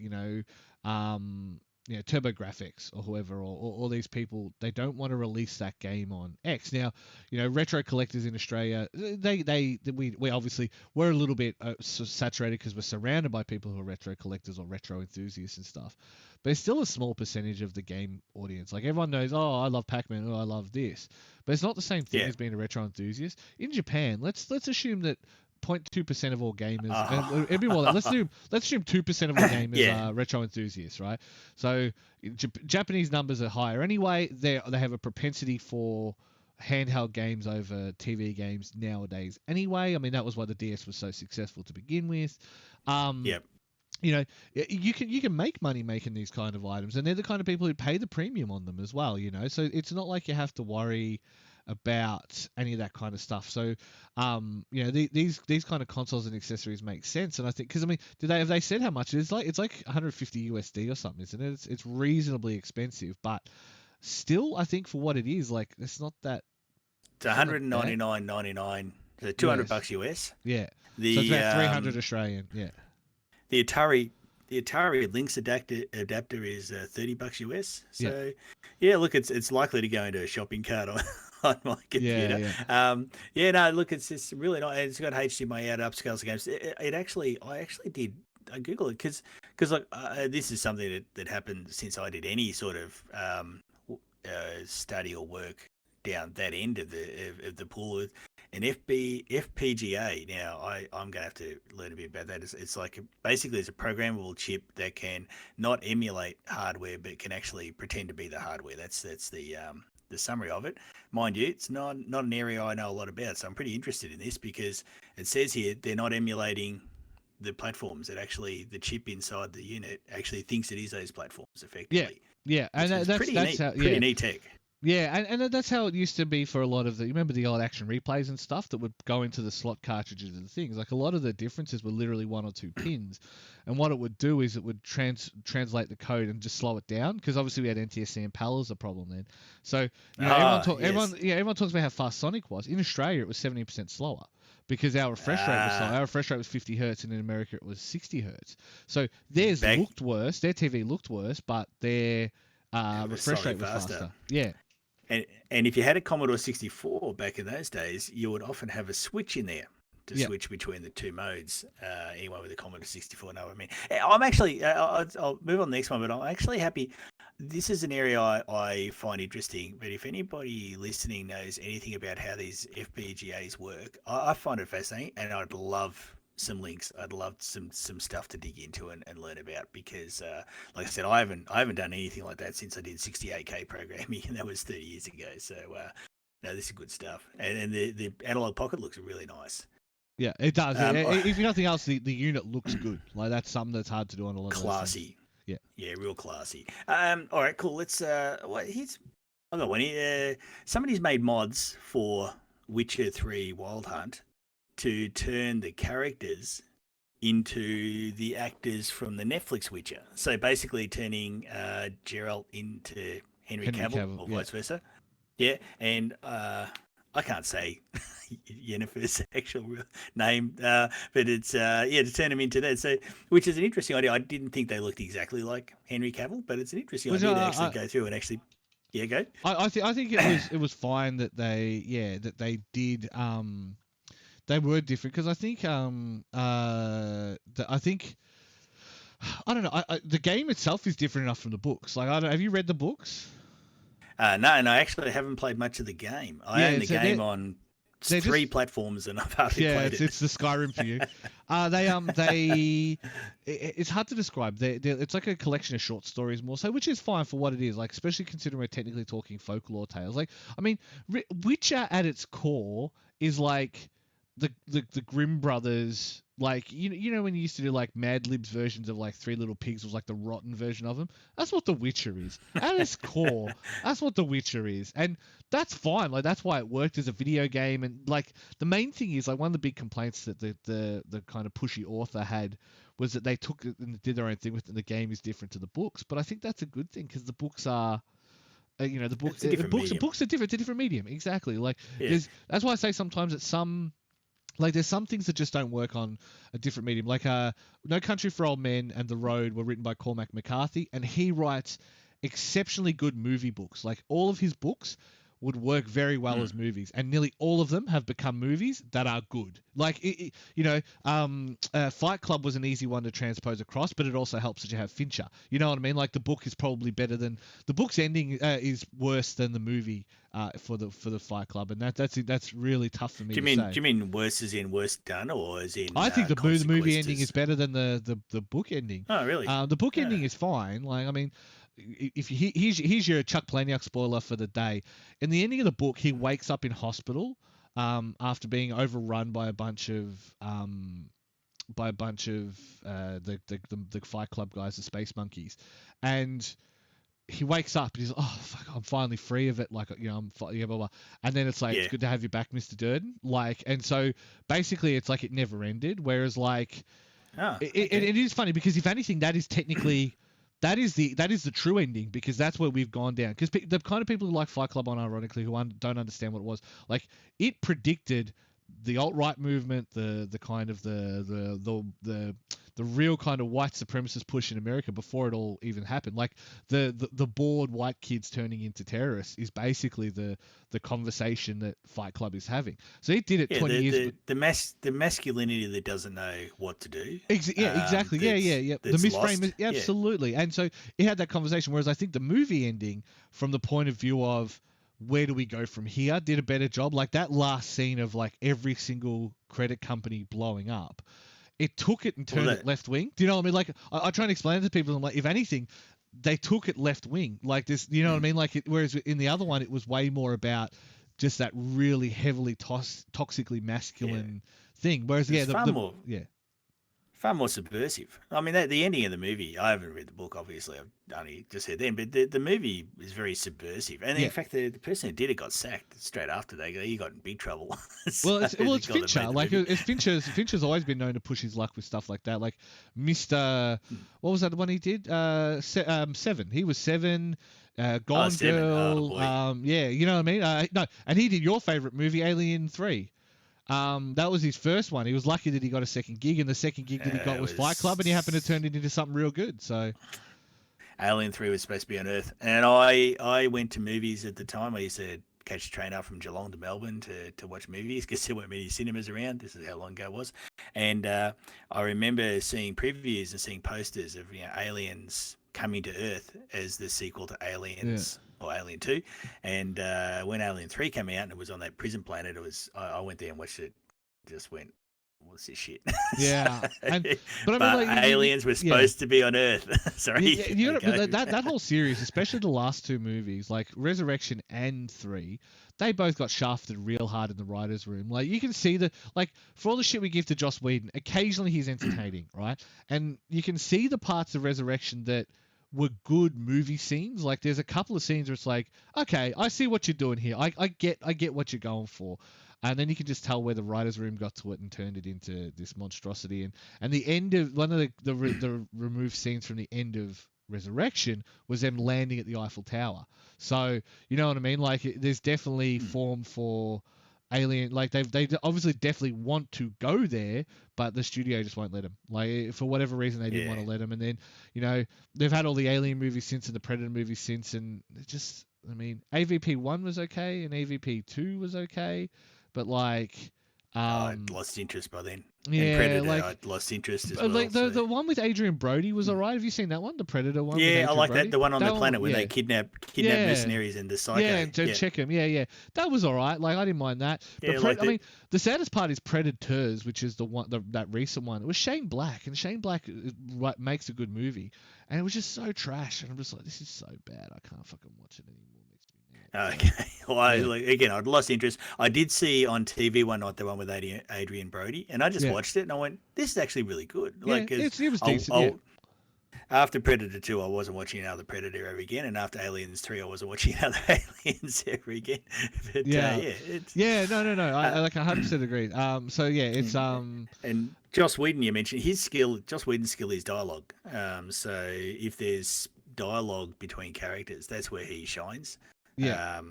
TurboGraphics or whoever, or these people, they don't want to release that game on X. Now, retro collectors in Australia, we obviously, we're a little bit saturated because we're surrounded by people who are retro collectors or retro enthusiasts and stuff. But it's still a small percentage of the game audience. Like, everyone knows, oh, I love Pac-Man, oh, I love this, but it's not the same thing as being a retro enthusiast. In Japan, let's assume that 0.2% of all gamers, and it'd be more. Let's assume 2% of all gamers are retro enthusiasts, right? So Japanese numbers are higher anyway. They have a propensity for handheld games over TV games nowadays. Anyway, I mean, that was why the DS was so successful to begin with. You can make money making these kind of items, and they're the kind of people who pay the premium on them as well. So it's not like you have to worry about any of that kind of stuff. So, these kind of consoles and accessories make sense. And I think, because I mean, have they said how much it is? It's like 150 USD or something, isn't it? It's reasonably expensive, but still, I think for what it is, like, it's not that. It's 199.99, so $200 US. Yeah. So it's about 300 Australian. Yeah. The Atari Lynx adapter is $30 US. So look, it's likely to go into a shopping cart on my computer. Look, it's just really nice. It's got HDMI out, upscales the games. I Googled it because like this is something that happened since I did any sort of study or work down that end of the pool. An FPGA. Now, I'm going to have to learn a bit about that. It's like basically it's a programmable chip that can not emulate hardware, but can actually pretend to be the hardware. That's the summary of it. Mind you, it's not an area I know a lot about, so I'm pretty interested in this because it says here they're not emulating the platforms. That actually the chip inside the unit actually thinks it is those platforms effectively. Yeah, and that's pretty neat tech. Yeah, and that's how it used to be for a lot of you remember the old action replays and stuff that would go into the slot cartridges and things. Like, a lot of the differences were literally 1 or 2 pins, and what it would do is it would translate the code and just slow it down, because obviously we had NTSC and PAL as a problem then. So everyone talks about how fast Sonic was. In Australia, it was 70% slower because our refresh rate was slow. Our refresh rate was 50 hertz, and in America it was 60 hertz. So theirs looked worse. Their TV looked worse, but their refresh rate was faster. Yeah. And if you had a Commodore 64 back in those days, you would often have a switch in there to switch between the two modes. Anyone with a Commodore 64 know what I mean. I'm actually, I'll move on to the next one, but I'm actually happy. This is an area I find interesting, but if anybody listening knows anything about how these FPGAs work, I find it fascinating, and I'd love some links. I'd love some stuff to dig into and learn about, because like I said, I haven't done anything like that since I did 68K programming, and that was 30 years ago. So this is good stuff, and the analog pocket looks really nice. Yeah, it does. If nothing else, the unit looks good. Like, that's something that's hard to do on a lot of classy. Yeah, real classy. All right, cool. Let's I've got one here. Somebody's made mods for Witcher 3 Wild Hunt to turn the characters into the actors from the Netflix Witcher. So basically turning Geralt into Henry Cavill or vice versa. Yeah, and I can't say Yennefer's actual name, but it's to turn him into that. So, which is an interesting idea. I didn't think they looked exactly like Henry Cavill, but it's an interesting idea to actually go through and actually. Yeah, go. I think it was fine that they did. They were different, because I think I don't know. The game itself is different enough from the books. Like, have you read the books? No, I actually haven't played much of the game. I own the game on 3 platforms, and I've hardly played it. It's the Skyrim for you. It's hard to describe. It's like a collection of short stories more so, which is fine for what it is. Like, especially considering we're technically talking folklore tales. Like, I mean, Witcher at its core is like the Grimm brothers, like, you know when you used to do like Mad Libs versions of like Three Little Pigs, was like the rotten version of them. That's what The Witcher is at its core. That's what The Witcher is, and that's fine. Like, that's why it worked as a video game. And like, the main thing is, like, one of the big complaints that the kind of pushy author had was that they took it and did their own thing with it, and the game is different to the books. But I think that's a good thing, because the books are. The books are different. It's a different medium. Exactly. Like, that's why I say sometimes that some Like there's some things that just don't work on a different medium. Like No Country for Old Men and The Road were written by Cormac McCarthy, and he writes exceptionally good movie books. Like all of his books would work very well as movies, and nearly all of them have become movies that are good. Like Fight Club was an easy one to transpose across, but it also helps that you have Fincher. You know what I mean? Like the book is probably better than the book's ending is worse than the movie for the Fight Club, and that's really tough for me to say. Do you mean worse as in worse done, or as in? I think the movie ending is better than the book ending. Oh, really? The book ending is fine. Like I mean, if here's your Chuck Palahniuk spoiler for the day. In the ending of the book, he wakes up in hospital after being overrun by a bunch of the Fight Club guys, the Space Monkeys, and he wakes up and he's like, oh fuck, I'm finally free of it. Like I'm blah, blah, blah. And then it's like, it's good to have you back, Mr. Durden. Like, and so basically it's like it never ended. Whereas like, it is funny because if anything, that is technically. That is the true ending, because that's where we've gone down. Because the kind of people who like Fight Club, unironically, who don't understand what it was, like it predicted the alt-right movement, the kind of the real kind of white supremacist push in America before it all even happened. Like the bored white kids turning into terrorists is basically the conversation that Fight Club is having. So it did it 20 years. The masculinity that doesn't know what to do. Exactly. Yeah. The misframe, absolutely. And so it had that conversation. Whereas I think the movie ending, from the point of view of where do we go from here, did a better job. Like that last scene of like every single credit company blowing up, it took it and turned it left wing. Do you know what I mean? Like I try and explain it to people. I'm like, if anything, they took it left wing. Like this, you know what I mean? Like whereas in the other one, it was way more about just that really heavily toxically masculine thing. Whereas far more subversive. I mean, the ending of the movie, I haven't read the book, obviously. I've only just heard them, but the movie is very subversive. And in fact, the person who did it got sacked straight after that. He got in big trouble. Well, it's Fincher. Like, Fincher's always been known to push his luck with stuff like that. Like, Mr. What was that one he did? Seven. He was Seven. Gone Girl. Yeah, you know what I mean? No, and he did your favorite movie, Alien 3. That was his first one. He was lucky that he got a second gig, and the second gig that he got was Fight Club, and he happened to turn it into something real good. So, Alien 3 was supposed to be on Earth, and I went to movies at the time. I used to catch a train up from Geelong to Melbourne to watch movies because there weren't many cinemas around. This is how long ago it was, and I remember seeing previews and seeing posters of aliens coming to Earth as the sequel to Aliens. Or Alien 2, and when Alien 3 came out and it was on that prison planet, I went there and watched it, just went, what's this shit? Yeah. But I mean, like, aliens were supposed to be on Earth. Sorry. That whole series, especially the last two movies, like Resurrection and 3, they both got shafted real hard in the writer's room. Like, you can see for all the shit we give to Joss Whedon, occasionally he's entertaining, right? And you can see the parts of Resurrection that were good movie scenes. Like there's a couple of scenes where it's like, okay, I see what you're doing here. I get what you're going for. And then you can just tell where the writer's room got to it and turned it into this monstrosity. And the end of one of the removed scenes from the end of Resurrection was them landing at the Eiffel Tower. So you know what I mean? Like there's definitely form for Alien. Like they obviously definitely want to go there, but the studio just won't let them. Like for whatever reason they didn't want to let them. And then they've had all the Alien movies since and the Predator movies since, and it just, I mean, AVP 1 was okay and AVP 2 was okay, but like I'd lost interest by then. Yeah, and Predator, I'd lost interest as well. Like the one with Adrian Brody was alright. Have you seen that one? The Predator one? Yeah, I like that. The one on the planet where they kidnap mercenaries and the psycho. Yeah, and check him. Yeah. That was alright. Like I didn't mind that. But I mean, the saddest part is Predators, which is the one that recent one. It was Shane Black, and Shane Black makes a good movie, and it was just so trash. And I'm just like, this is so bad. I can't fucking watch it anymore. Okay. Well, I'd lost interest. I did see on TV one night the one with Adrian Brody, and I just watched it and I went, "This is actually really good." Like, it was decent. After Predator 2, I wasn't watching another Predator ever again, and after Aliens 3, I wasn't watching another Aliens ever again. But, no. I 100% agree. It's and Joss Whedon, you mentioned his skill. Joss Whedon's skill is dialogue. So if there's dialogue between characters, that's where he shines. Yeah.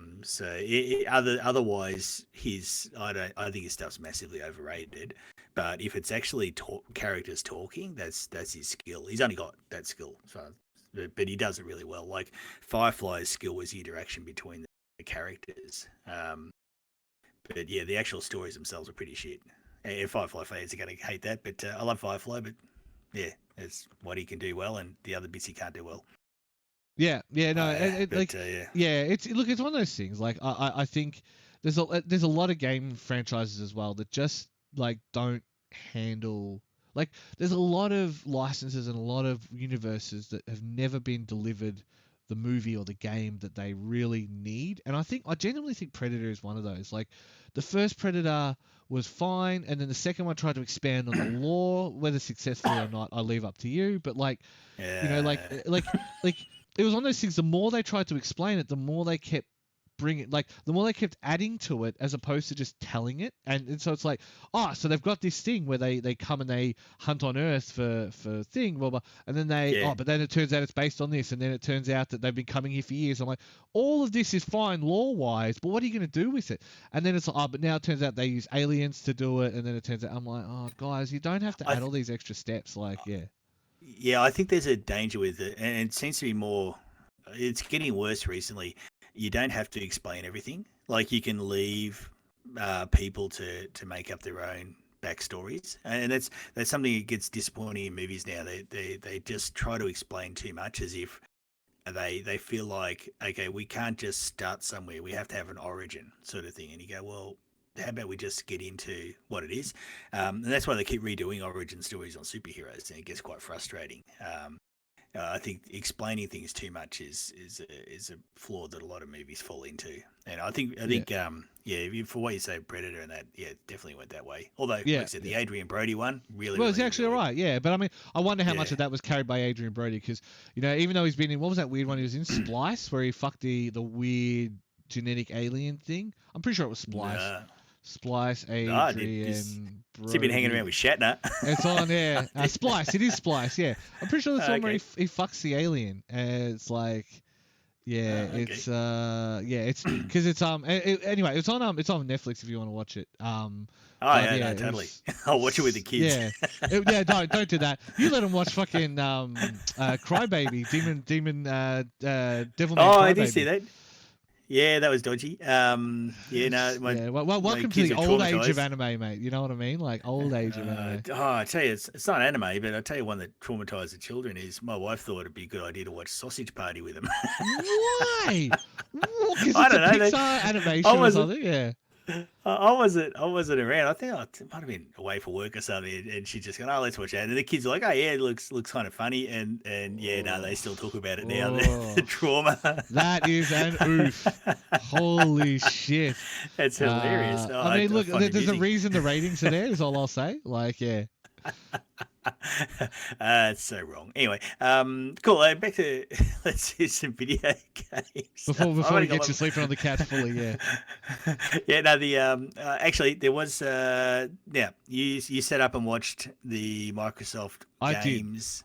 Otherwise, I think his stuff's massively overrated. But if it's actually characters talking, that's his skill. He's only got that skill, so but he does it really well. Like Firefly's skill was the interaction between the characters. But yeah, the actual stories themselves are pretty shit. And Firefly fans are going to hate that, but I love Firefly. But yeah, that's what he can do well, and the other bits he can't do well. Yeah, yeah, no, Yeah. yeah, it's one of those things. Like, I think there's a lot of game franchises as well that just like don't handle. Like, there's a lot of licenses and a lot of universes that have never been delivered the movie or the game that they really need. And I genuinely think Predator is one of those. Like, the first Predator was fine, and then the second one tried to expand on the lore. Whether successfully or not, I leave up to you. But like, you know, like it was one of those things. The more they tried to explain it, the more they kept the more they kept adding to it as opposed to just telling it. And so it's like, so they've got this thing where they come and they hunt on Earth for thing, blah, blah, and then but then it turns out it's based on this, and then it turns out that they've been coming here for years. I'm like, all of this is fine lore wise, but what are you going to do with it? And then it's like, but now it turns out they use aliens to do it, and then it turns out I'm like, guys, you don't have to add all these extra steps. Like, yeah. Yeah, I think there's a danger with it, and it seems to be more. It's getting worse recently. You don't have to explain everything. Like you can leave people to make up their own backstories, and that's something that gets disappointing in movies now. They just try to explain too much, as if they feel like, okay, we can't just start somewhere. We have to have an origin sort of thing. And you go, well, how about we just get into what it is? And that's why they keep redoing origin stories on superheroes, and it gets quite frustrating. I think explaining things too much is a flaw that a lot of movies fall into. And I think for what you say, Predator and that, yeah, definitely went that way. Although, like I said, the Adrian Brody one really, it's actually all right, yeah. But I mean, I wonder how much of that was carried by Adrian Brody, because even though he's been in, what was that weird one? He was in Splice, where he fucked the weird genetic alien thing. I'm pretty sure it was Splice. Splice, Adrian Brody. He's been hanging around with Shatner. It's on, yeah. Splice. It is Splice, yeah. I'm pretty sure that's one where he fucks the alien. It's like, yeah, it's it's because it's anyway, it's on Netflix if you want to watch it. Totally. I'll watch it with the kids. Yeah, don't do that. You let them watch fucking Crybaby, Demon Devilman. I did see that. Yeah, that was dodgy. Welcome to the old age of anime, mate. You know what I mean? Like old age of anime. I tell you, it's not anime, but I tell you one that traumatized the children is my wife thought it'd be a good idea to watch Sausage Party with them. Why? Because it's a Pixar animation or something. Yeah. I wasn't around. I think I might have been away for work or something, and she just gone, let's watch that. And the kids are like, it looks kind of funny, and they still talk about it now. The trauma. That is an oof. Holy shit. That's hilarious. I mean, look, there's a reason the ratings are there, is all I'll say. Like, yeah. It's so wrong. Anyway, cool. Back to let's do some video games before we get you sleeping on the couch fully. Yeah. Yeah. No. The actually there was you set up and watched the Microsoft games.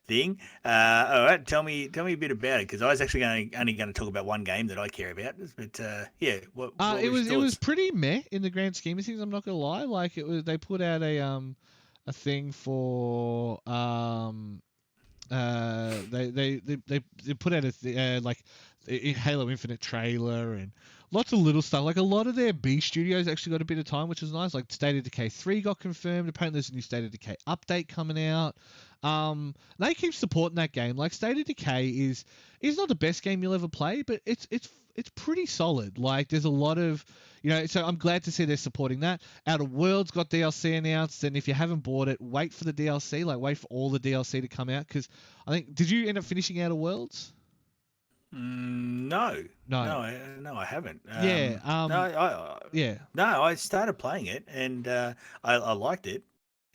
Thing. All right. Tell me a bit about it, because I was actually only going to talk about one game that I care about. But what it was pretty meh in the grand scheme of things. I'm not gonna lie. Like they put out a thing for they put out a Halo Infinite trailer and lots of little stuff. Like a lot of their B studios actually got a bit of time, which was nice. Like State of Decay 3 got confirmed. Apparently there's a new State of Decay update coming out. They keep supporting that game. Like State of Decay is not the best game you'll ever play, but it's pretty solid. Like there's a lot of, so I'm glad to see they're supporting that. Outer Worlds got DLC announced, and if you haven't bought it, wait for the DLC. Like wait for all the DLC to come out, because I think, did you end up finishing Outer Worlds? No, I haven't. I started playing it, and I liked it.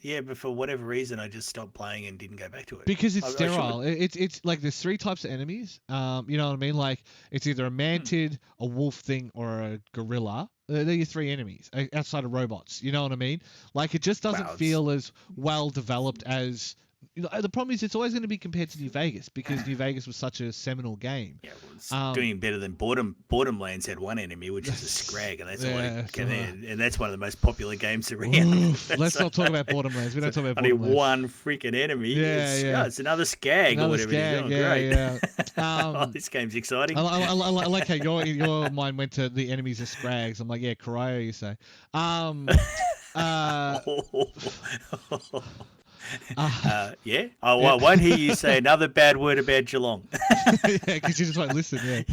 Yeah, but for whatever reason, I just stopped playing and didn't go back to it. Because it's sterile. It's like there's 3 types of enemies. You know what I mean? Like it's either a mantid, a wolf thing, or a gorilla. They're your 3 enemies outside of robots. You know what I mean? Like it just doesn't feel as well developed as the problem is it's always going to be compared to New Vegas because New Vegas was such a seminal game. Yeah, well, it's doing better than Borderlands had one enemy, which is a scrag, and that's all it can. And that's one of the most popular games around. Let's not talk about Borderlands. We don't talk about only Borderlands. one freaking enemy. It's another scag or whatever it is. Oh, great. This game's exciting. I like how your mind went to the enemies are scrags. I'm like, yeah, cryo, you say. Yeah. I won't hear you say another bad word about Geelong. Yeah, because you just won't listen. Yeah.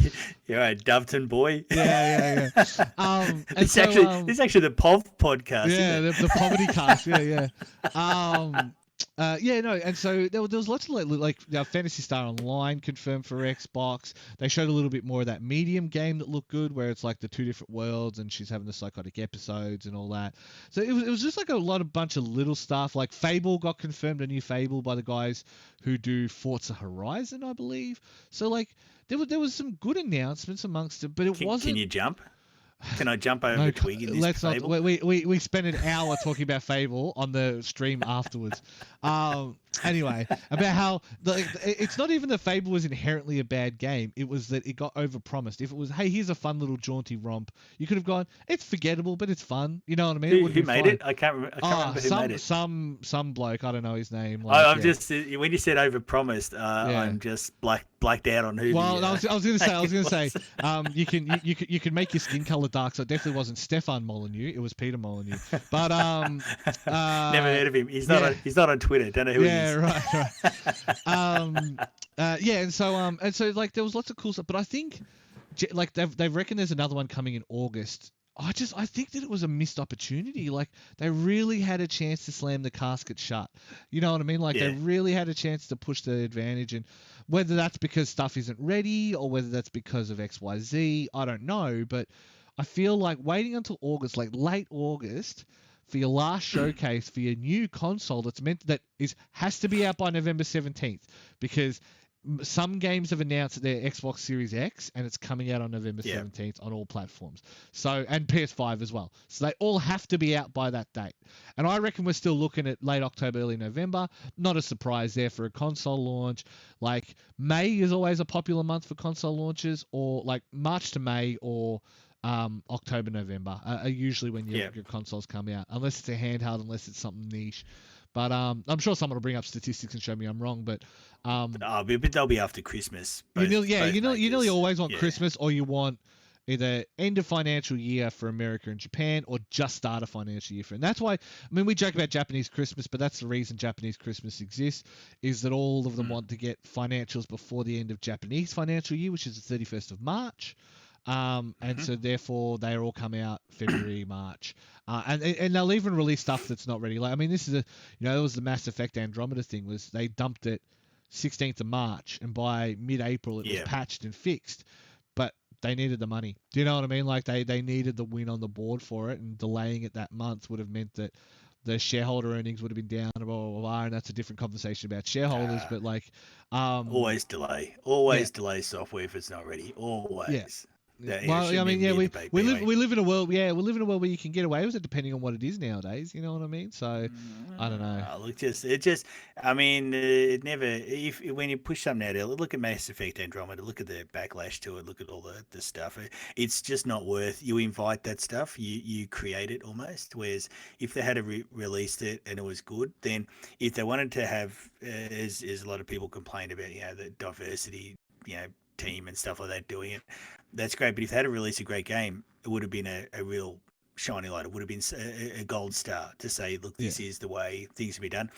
You're right, Doveton boy. Yeah. It's actually the POV podcast. Yeah, the poverty cast. Yeah. And so there was lots of like Phantasy Star Online confirmed for Xbox. They showed a little bit more of that Medium game that looked good, where it's like the two different worlds and she's having the psychotic episodes and all that. So it was just like a bunch of little stuff. Like Fable got confirmed, a new Fable by the guys who do Forza Horizon, I believe. So like there was some good announcements amongst it, but it wasn't. Can you jump? Can I jump over Twig in this let's Fable? Not, we spent an hour talking about Fable on the stream afterwards. Anyway, about how it's not even that Fable was inherently a bad game. It was that it got overpromised. If it was, hey, here's a fun little jaunty romp, you could have gone, it's forgettable, but it's fun. You know what I mean? Who made it? I can't remember who made it. Some bloke. I don't know his name. Like, just when you said overpromised, I'm just blacked out on who. Well, I was going to say, you can make your skin color dark, so it definitely wasn't Stefan Molyneux. It was Peter Molyneux. But never heard of him. He's not on Twitter. Don't know who he is. Yeah, right. And so like there was lots of cool stuff, but I think like they reckon there's another one coming in August. I think that it was a missed opportunity. Like they really had a chance to slam the casket shut. You know what I mean? Like they really had a chance to push the advantage, and whether that's because stuff isn't ready or whether that's because of XYZ, I don't know. But I feel like waiting until August, like late August, for your last showcase for your new console has to be out by November 17th, because some games have announced that they're Xbox Series X and it's coming out on November 17th on all platforms. So, and PS5 as well. So they all have to be out by that date. And I reckon we're still looking at late October, early November. Not a surprise there for a console launch. Like May is always a popular month for console launches, or like March to May or October, November are usually when your consoles come out, unless it's a handheld, unless it's something niche. But I'm sure someone will bring up statistics and show me I'm wrong. But they'll be after Christmas. You nearly always want Christmas, or you want either end of financial year for America and Japan, or just start a financial year for. And that's why, I mean, we joke about Japanese Christmas, but that's the reason Japanese Christmas exists, is that all of them want to get financials before the end of Japanese financial year, which is the 31st of March. And so therefore they all come out February, March, and they'll even release stuff that's not ready. Like, I mean, this is it was the Mass Effect Andromeda thing, was they dumped it 16th of March, and by mid-April it was patched and fixed, but they needed the money. Do you know what I mean? Like they needed the win on the board for it, and delaying it that month would have meant that the shareholder earnings would have been down, blah, blah, blah, and that's a different conversation about shareholders. But like, always delay software if it's not ready. Always. Yeah. Well, I mean, we live in a world. Yeah, we live in a world where you can get away with it depending on what it is nowadays. You know what I mean? So I don't know. Look, I mean, it never. When you push something out there, look at Mass Effect Andromeda. Look at the backlash to it. Look at all the stuff. It's just not worth. You invite that stuff. You create it almost. Whereas if they had released it and it was good, then if they wanted to have, as a lot of people complained about, the diversity, team and stuff like that doing it, that's great. But if they had released a great game, it would have been a real shining light. It would have been a gold star to say, look, this is the way things can be done.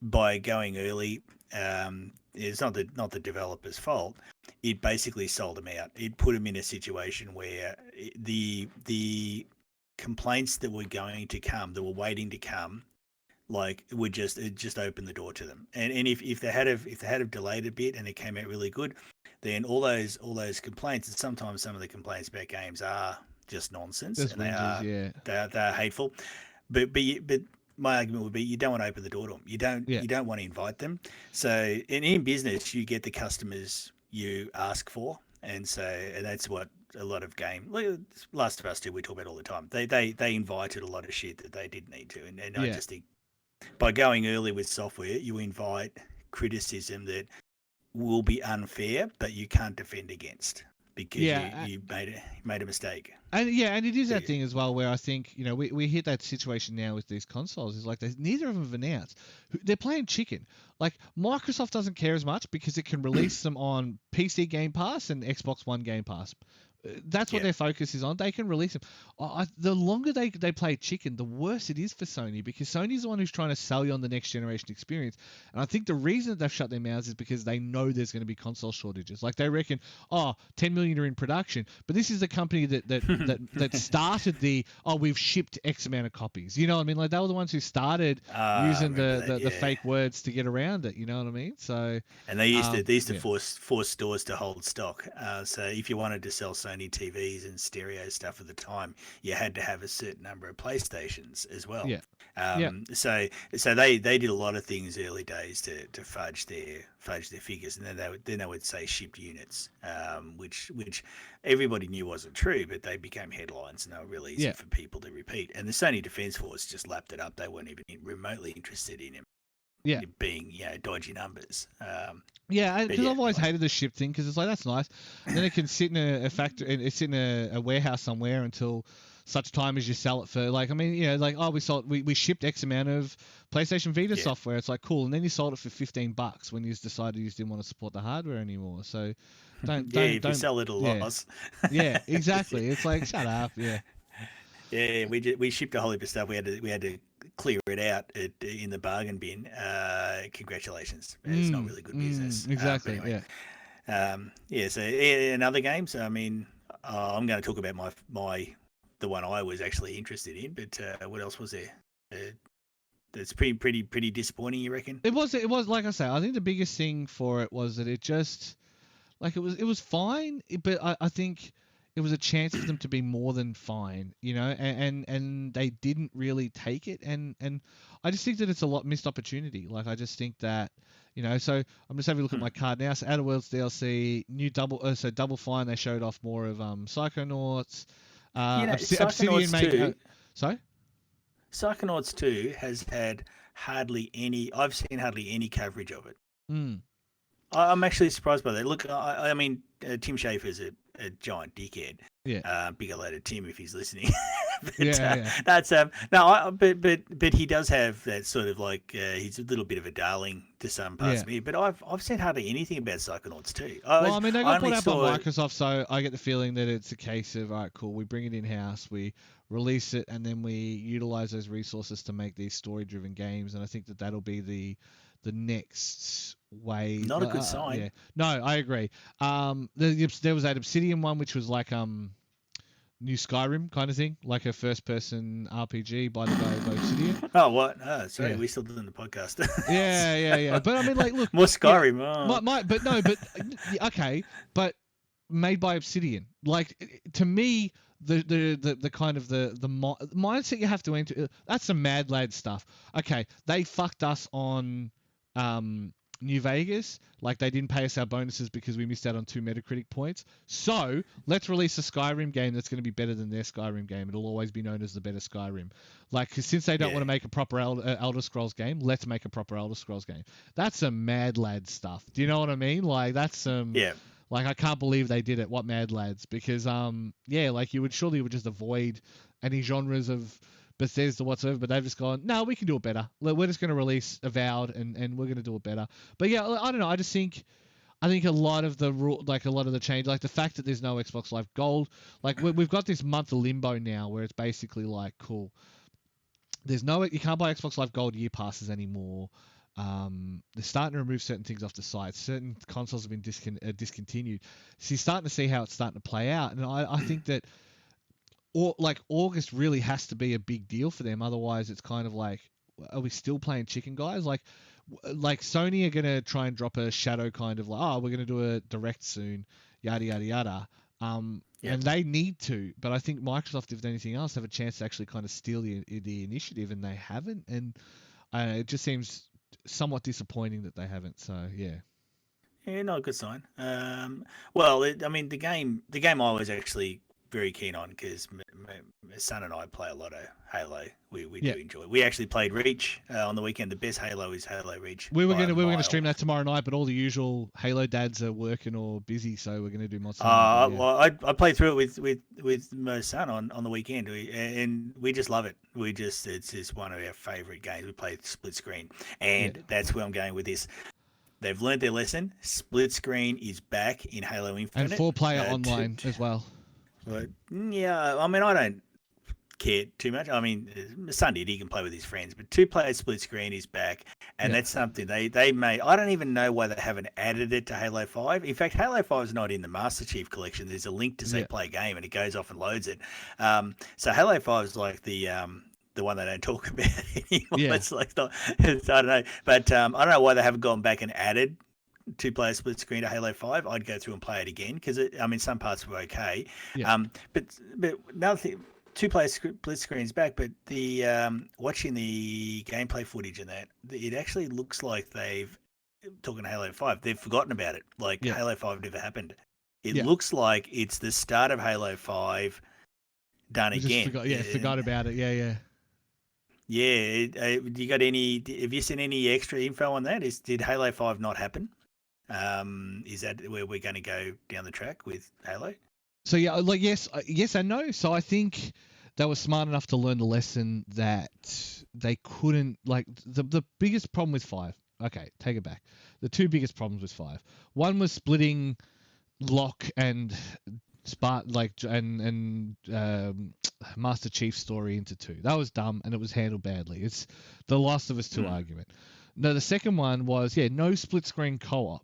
By going early, it's not the developer's fault. It basically sold them out. It put them in a situation where the complaints that were going to come, that were waiting to come, like it just opened the door to them. And if they had delayed a bit and it came out really good, then all those complaints, and sometimes some of the complaints about games are just nonsense, and they're hateful. But my argument would be, you don't want to open the door to them. You don't want to invite them. So in business, you get the customers you ask for, and that's what a lot of Last of Us 2 we talk about all the time. They invited a lot of shit that they didn't need to, and I just think by going early with software, you invite criticism that will be unfair, but you can't defend against because Yeah, you made a mistake. and it is So, that thing as well where I think we hit that situation now with these consoles is like neither of them have announced they're playing chicken. Like Microsoft doesn't care as much because it can release them on PC Game Pass and Xbox One Game Pass. That's what yeah. their focus is on. They can release them. The longer they play chicken, the worse it is for Sony because Sony's the one who's trying to sell you on the next generation experience. And I think the reason that they've shut their mouths is because they know there's going to be console shortages. Like they reckon, 10 million are in production, but this is the company that started we've shipped X amount of copies. You know what I mean? Like they were the ones who started I using remember that. the Yeah. fake words to get around it. You know what I mean? So, And they used to yeah, force stores to hold stock. So if you wanted to sell Sony TVs and stereo stuff at the time, you had to have a certain number of PlayStations as well. yeah, yeah, So they did a lot of things early days to fudge their figures, and then they would say shipped units, which everybody knew wasn't true, but they became headlines and they were really easy yeah, for people to repeat. And the Sony Defense Force just lapped it up. They weren't even remotely interested in yeah. it being dodgy numbers. Yeah, But because yeah, I've always hated the ship thing because it's like that's nice. And then it can sit in a factory, it's in a warehouse somewhere until such time as you sell it for. Like I mean, like we shipped X amount of PlayStation Vita yeah, software. It's like cool, and then you sold it for $15 when you decided you just didn't want to support the hardware anymore. So don't yeah. don't If you don't sell it at a yeah loss, yeah exactly. It's like shut up. Yeah. yeah, we shipped a whole heap of stuff. We had to clear it out in the bargain bin. Congratulations, it's not really good business. But Exactly. anyway, Yeah. yeah. So in other games, I mean, I'm going to talk about my the one I was actually interested in. But what else was there? That's pretty disappointing. You reckon? It was like I say. I think the biggest thing for it was that it just like it was fine, but I think it was a chance for them to be more than fine, and they didn't really take it, and I just think that it's a lot missed opportunity. Like I just think that, so I'm just having a look at Hmm. my card now. So Outer Worlds DLC, new Double Fine. They showed off more of Psychonauts, Obsidian Psychonauts make. 2. Sorry. Psychonauts 2 has had hardly any. I've seen hardly any coverage of it. Mm. I'm actually surprised by that. Look, I mean, Tim Schafer's a giant dickhead. Yeah. Big hello to Tim if he's listening. But Yeah. Yeah. that's no, but he does have that sort of like he's a little bit of a darling to some parts Yeah. of me. But I've seen hardly anything about Psychonauts too. Well, I mean, they I got only bought out by saw Microsoft, so I get the feeling that it's a case of, all right, cool, we bring it in house, we release it, and then we utilize those resources to make these story-driven games. And I think that that'll be the next way. not a good Yeah, sign. no, I agree. There was that Obsidian one, which was like new Skyrim kind of thing, like a first-person RPG by the guy by Obsidian. Oh, what? Oh, sorry, Yeah, we're still doing the podcast. yeah. But I mean, like, look, More yeah, Skyrim. Oh. but no, but yeah, okay, but made by Obsidian. Like to me, the kind of the mindset you have to enter, that's some Mad Lad stuff. Okay, they fucked us on New Vegas. Like they didn't pay us our bonuses because we missed out on 2 Metacritic points. So let's release a Skyrim game that's going to be better than their Skyrim game. It'll always be known as the better Skyrim. Like since they don't Yeah. want to make a proper Elder Scrolls game, let's make a proper Elder Scrolls game. That's some Mad Lad stuff. Do you know what I mean? Like that's some. Yeah. Like I can't believe they did it. What Mad Lads? Because like you would just avoid any genres of Bethesda whatsoever, but they've just gone, no, we can do it better. We're just going to release Avowed and we're going to do it better. But yeah, I don't know. I think a lot of the a lot of the change, like the fact that there's no Xbox Live Gold, like we've got this month of limbo now where it's basically like, cool, you can't buy Xbox Live Gold year passes anymore. They're starting to remove certain things off the site. Certain consoles have been discontinued. So you're starting to see how it's starting to play out. And I think that August really has to be a big deal for them. Otherwise, it's kind of like, are we still playing chicken, guys? Like Sony are gonna try and drop a shadow kind of like, oh, we're gonna do a direct soon, yada yada yada. Yep. And they need to, but I think Microsoft, if anything else, have a chance to actually kind of steal the initiative, and they haven't. And it just seems somewhat disappointing that they haven't. So yeah, Yeah, not a good sign. Well, I mean, the game I was actually very keen on because my son and I play a lot of Halo. We Yeah. do enjoy it. We actually played Reach on the weekend. The best Halo is Halo Reach. We were by a gonna mile. stream that tomorrow night, but all the usual Halo dads are working or busy, so we're gonna do mods tonight. But yeah. Well, I played through it with my son on the weekend, and we just love it. It's just one of our favorite games. We played split screen, and that's where I'm going with this. They've learned their lesson. Split screen is back in Halo Infinite. And 4-player online as well. But yeah, I mean, I don't care too much. I mean, Sunday he can play with his friends, but 2-player split screen is back, and that's something they may. I don't even know why they haven't added it to Halo 5. In fact, Halo 5 is not in the Master Chief Collection. There's a link to say play game, and it goes off and loads it. So Halo 5 is like the one they don't talk about anymore. Yeah. It's like I don't know, but I don't know why they haven't gone back and added 2-player split screen to Halo 5. I'd go through and play it again because I mean some parts were okay. But another thing, 2-player split screen's back, but the watching the gameplay footage and that, it actually looks like talking Halo 5, they've forgotten about it. Like Halo 5 never happened. It looks like it's the start of Halo 5 done again. Forgot about it. Yeah. Yeah, you got any? Have you seen any extra info on that? Did Halo 5 not happen? Is that where we're going to go down the track with Halo? So yeah, like yes and no. So I think they were smart enough to learn the lesson that they couldn't like the biggest problem with 5. Okay, take it back. The two biggest problems with 5. One was splitting Locke and Master Chief's story into 2. That was dumb and it was handled badly. It's the Last of Us 2 argument. No, the second one was no split screen co-op.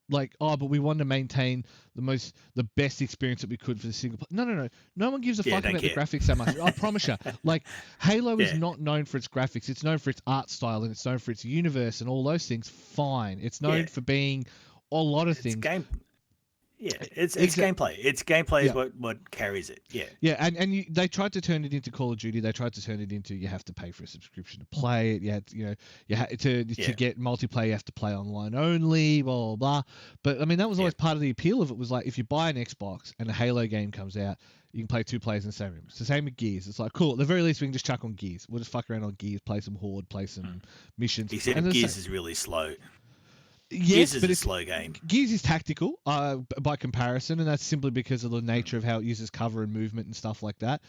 Like, but we wanted to maintain the best experience that we could for the single player. No one gives a fuck about the graphics that much. I promise you. Like, Halo is not known for its graphics. It's known for its art style and it's known for its universe and all those things. Fine. It's known for being a lot of things. It's gameplay. It's gameplay is what carries it. And they tried to turn it into Call of Duty. They tried to turn it into you have to pay for a subscription to play it. To get multiplayer you have to play online only. Blah blah blah. But I mean that was always part of the appeal of it. Was like if you buy an Xbox and a Halo game comes out, you can play 2 players in the same room. It's the same with Gears. It's like cool. At the very least we can just chuck on Gears. We'll just fuck around on Gears, play some Horde, play some missions. Except Gears is really slow. Yes, Gears is a slow game. Gears is tactical by comparison, and that's simply because of the nature of how it uses cover and movement and stuff like that.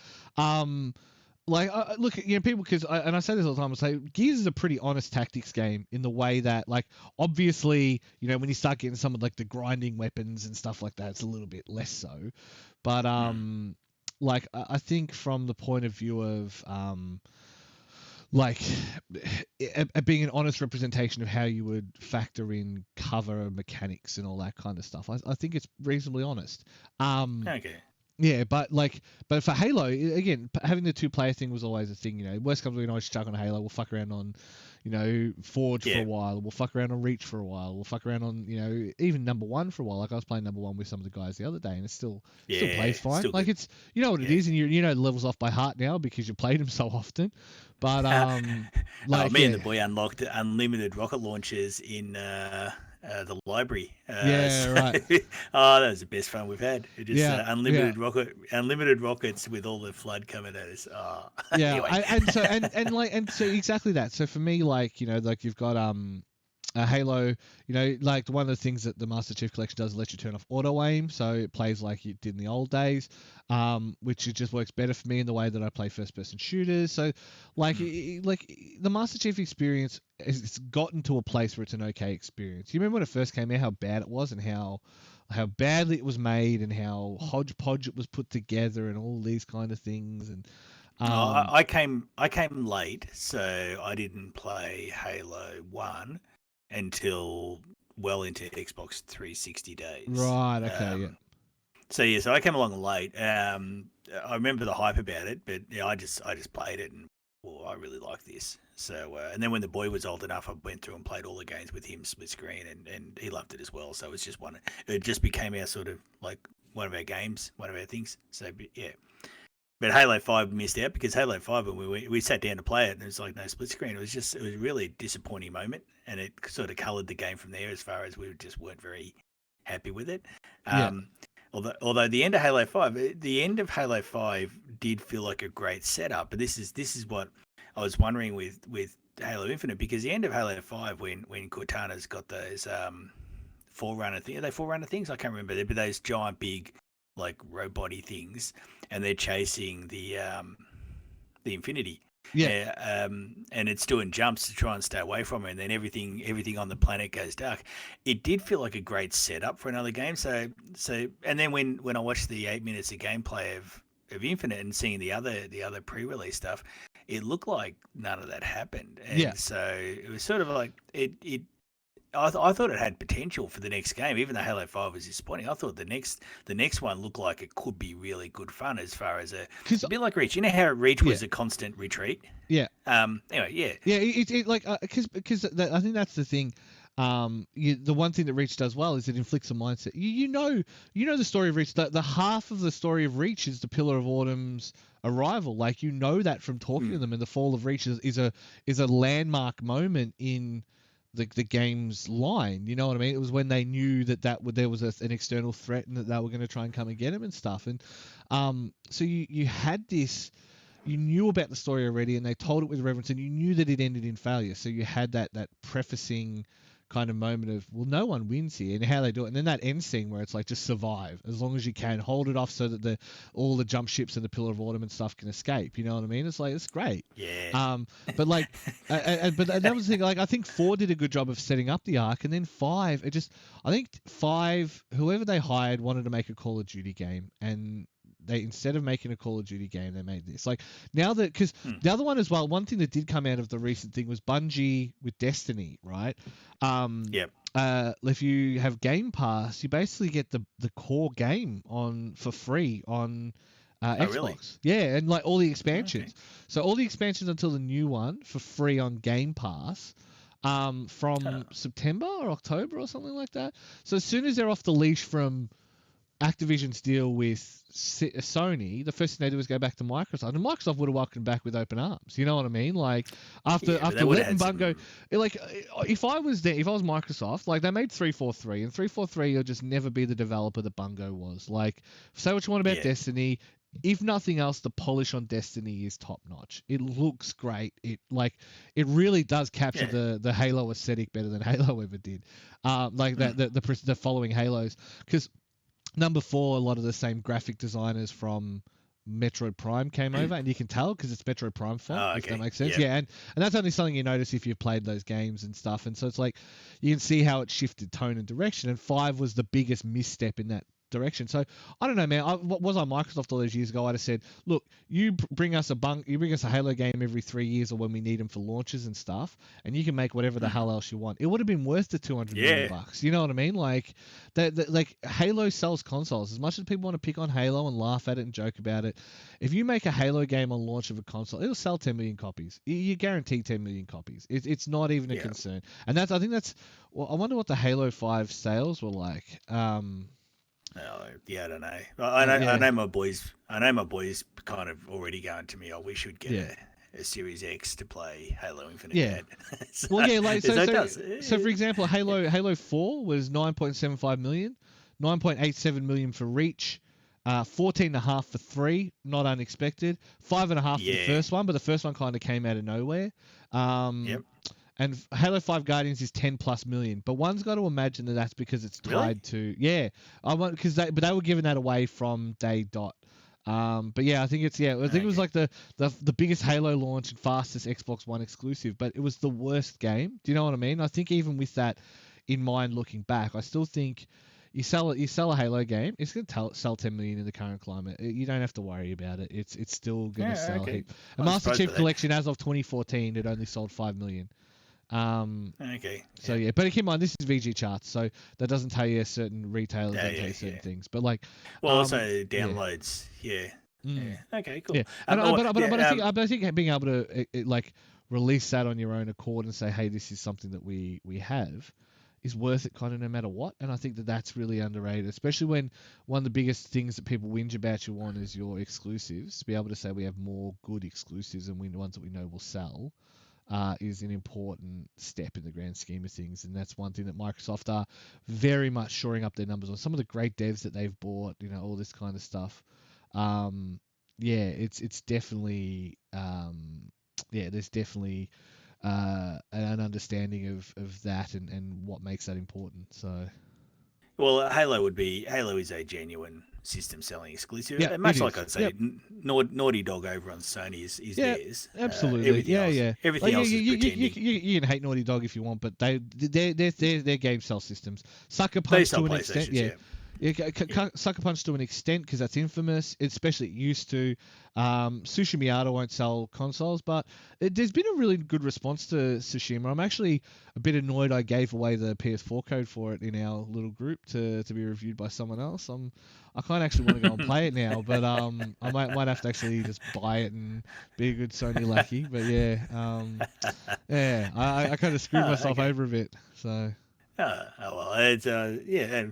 Look, people, and I say this all the time, I say Gears is a pretty honest tactics game in the way that, like, obviously, when you start getting some of like the grinding weapons and stuff like that, it's a little bit less so. But like, I think from the point of view of being an honest representation of how you would factor in cover mechanics and all that kind of stuff. I think it's reasonably honest. Okay. Yeah, but for Halo, again, having the 2-player thing was always a thing. Worst comes to worst, chuck on Halo. We'll fuck around on, Forge for a while. We'll fuck around on Reach for a while. We'll fuck around on, even number 1 for a while. Like I was playing number 1 with some of the guys the other day, and it still plays fine. Still like it's, what it is, and you know the levels off by heart now because you played them so often. But me and the boy unlocked unlimited rocket launchers in the library. Right. That was the best fun we've had. Unlimited rockets with all the flood coming at us. Anyway. So exactly that. So for me, you've got Halo, like one of the things that the Master Chief Collection does is let you turn off auto aim, so it plays like it did in the old days, which it just works better for me in the way that I play first-person shooters. So, like the Master Chief experience has gotten to a place where it's an okay experience. You remember when it first came out, how bad it was and how badly it was made and how hodgepodge it was put together and all these kind of things. And I came late, so I didn't play Halo 1 until well into Xbox 360 days. Right. Okay. So I came along late. I remember the hype about it, but I just played it and I really like this. So and then when the boy was old enough, I went through and played all the games with him split screen, and he loved it as well. So it's just it just became our sort of like one of our games, one of our things. So yeah. But Halo 5 missed out because Halo 5, when we sat down to play it, and it was like no split screen. It was a really disappointing moment, and it sort of coloured the game from there as far as we just weren't very happy with it. Although the end of Halo 5 did feel like a great setup, but this is what I was wondering with Halo Infinite, because the end of Halo 5, when Cortana's got those Forerunner thing, are they Forerunner things? I can't remember. But those giant big like robot-y things, and they're chasing the Infinity. Yeah. And it's doing jumps to try and stay away from it, and then everything on the planet goes dark. It did feel like a great setup for another game. And then when I watched the 8 minutes of gameplay of Infinite and seeing the other pre-release stuff, it looked like none of that happened. And Yeah. so it was sort of like I thought it had potential for the next game, even though Halo 5 was disappointing. I thought the next one looked like it could be really good fun, as far as a bit like Reach. You know how Reach was a constant retreat? Yeah. Anyway, yeah. Yeah, it like because I think that's the thing. The one thing that Reach does well is it inflicts a mindset. You know the story of Reach. The half of the story of Reach is the Pillar of Autumn's arrival. Like, you know that from talking to them, and the fall of Reach is a landmark moment in the game's line. You know what I mean? It was when they knew that there was an external threat, and that they were going to try and come and get him and stuff. And so you had this. You knew about the story already, and they told it with reverence, and you knew that it ended in failure. So you had that prefacing kind of moment of, well, no one wins here, and how they do it. And then that end scene where it's like, just survive as long as you can, hold it off so that all the jump ships and the Pillar of Autumn and stuff can escape. You know what I mean? It's like, it's great. Yeah. But like, but another thing, like, I think 4 did a good job of setting up the arc, and then 5, I think 5, whoever they hired wanted to make a Call of Duty game, and they, instead of making a Call of Duty game, they made this. Like, now that, because the other one as well, one thing that did come out of the recent thing was Bungie with Destiny, right? Yep. If you have Game Pass, you basically get the core game for free on Xbox. Really? Yeah, and like all the expansions. Okay. So all the expansions until the new one for free on Game Pass. From September or October or something like that. So as soon as they're off the leash from Activision's deal with Sony, the first thing they do is go back to Microsoft, and Microsoft would have welcomed back with open arms. You know what I mean? Like, after letting Bungo, like, if I was Microsoft, like, they made 343, and 343 will just never be the developer that Bungo was. Like, say what you want about Destiny. If nothing else, the polish on Destiny is top notch. It looks great. It really does capture the Halo aesthetic better than Halo ever did. Like the following Halos, because number 4, a lot of the same graphic designers from Metroid Prime came over, and you can tell because it's Metroid Prime font, if that makes sense. Yeah, and that's only something you notice if you've played those games and stuff. And so it's like, you can see how it shifted tone and direction, and 5 was the biggest misstep in that direction. So I don't know, man. Was on Microsoft all those years ago, I'd have said, look, you bring us a Halo game every 3 years, or when we need them for launches and stuff, and you can make whatever the hell else you want. It would have been worth the $200 million bucks. You know what I mean? Like, like, Halo sells consoles. As much as people want to pick on Halo and laugh at it and joke about it, if you make a Halo game on launch of a console, it'll sell 10 million copies. You guarantee 10 million copies. It's not even a concern. And I well, I wonder what the Halo 5 sales were like. I don't know. I know my boys. Kind of already going to me. Oh, we should get a Series X to play Halo Infinite. Yeah. So, well, yeah. Like, so for example, Halo 4 was 9.75 million, 9.87 million for Reach, 14.5 for 3, not unexpected, 5.5 for the first one, but the first one kind of came out of nowhere. And Halo 5 Guardians is 10 plus million, but one's got to imagine that that's because it's tied to they were giving that away from day dot. But yeah, I think it was like the biggest Halo launch and fastest Xbox One exclusive, but it was the worst game. Do you know what I mean? I think even with that in mind, looking back, I still think you sell a Halo game, it's going to sell 10 million in the current climate. You don't have to worry about it. It's still going to sell. Okay. A Master Chief Collection as of 2014, it only sold 5 million. So but keep in mind, this is VG charts, so that doesn't tell you certain retailers don't tell you certain things. But like, also downloads. Okay, cool. Yeah, but I think being able to like release that on your own accord and say, hey, this is something that we have, is worth it kind of no matter what. And I think that that's really underrated, especially when one of the biggest things that people whinge about you on is your exclusives. To be able to say we have more good exclusives and ones that we know will sell. is an important step in the grand scheme of things, and that's one thing that Microsoft are very much shoring up their numbers on. Some of the great devs that they've bought, all this kind of stuff. Yeah, it's definitely there's definitely an understanding of that and what makes that important. So Well, Halo is a genuine system selling exclusive, yeah, and it much like is. I'd say, Yep. Naughty Dog over on Sony is Yeah, theirs. absolutely. Yeah. Everything Like, else is pretending. you can hate Naughty Dog if you want, but their game sell systems. Sucker They Punch sell to an extent, PlayStations, yeah. yeah. Yeah, Sucker Punch to an extent because that's infamous, especially it used to. Sushi Miata won't sell consoles, but there's been a really good response to Tsushima. I'm actually a bit annoyed I gave away the PS4 code for it in our little group to be reviewed by someone else. I kind of actually want to go and play it now, but I might have to actually just buy it and be a good Sony lackey. But I kind of screwed myself over a bit, so. Well, it's yes.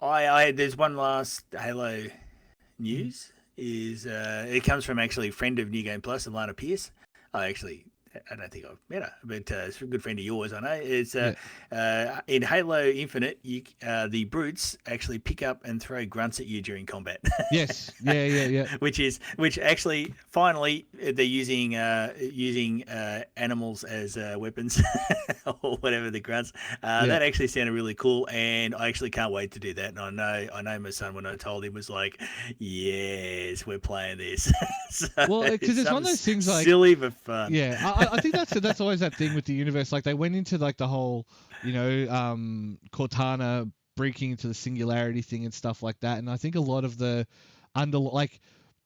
I there's one last Halo news. Is it comes from actually a friend of New Game Plus, Alana Pierce. I don't think I've met her, but it's a good friend of yours. I know. It's in Halo Infinite, the brutes actually pick up and throw grunts at you during combat. Yes. Yeah. which actually finally they're using animals as weapons or whatever the grunts. That actually sounded really cool, and I actually can't wait to do that. And I know my son, when I told him, was like, "Yes, we're playing this." So well, because it's one of those things like silly but fun. Yeah, I think that's always that thing with the universe. Like they went into like the whole, Cortana breaking into the singularity thing and stuff like that. And I think a lot of the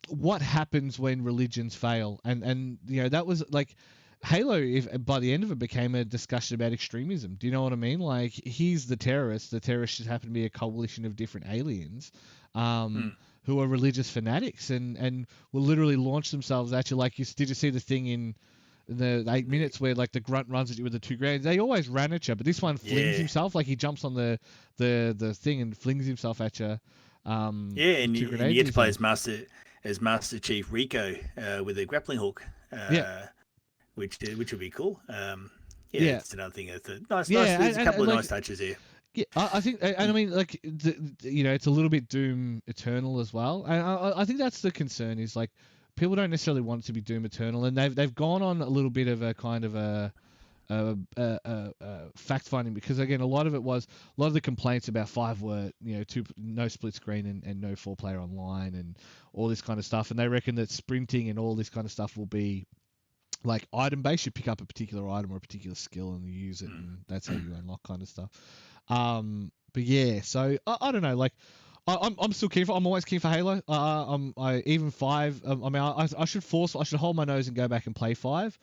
what happens when religions fail, and that was like Halo. If by the end of it became a discussion about extremism. Do you know what I mean? Like he's the terrorist. The terrorists just happen to be a coalition of different aliens. Who are religious fanatics and will literally launch themselves at you. Like, did you see the thing in the 8 minutes where like the grunt runs at you with the 2 grenades? They always ran at you, but this one flings himself, like he jumps on the thing and flings himself at you. And you get to play as Master Chief Rico with a grappling hook. Which would be cool. It's another thing. It's nice. There's a couple of nice touches here. Yeah, I think, and I mean, like, it's a little bit Doom Eternal as well. And I think that's the concern is like people don't necessarily want it to be Doom Eternal, and they've gone on a little bit of a kind of a fact finding because again, a lot of the complaints about 5 were no split screen and no 4-player online and all this kind of stuff, and they reckon that sprinting and all this kind of stuff will be like item based. You pick up a particular item or a particular skill and you use it, and that's how you unlock kind of stuff. But yeah, so I don't know. Like, I'm still keen for. I'm always keen for Halo. Even 5. I mean, I should hold my nose and go back and play 5.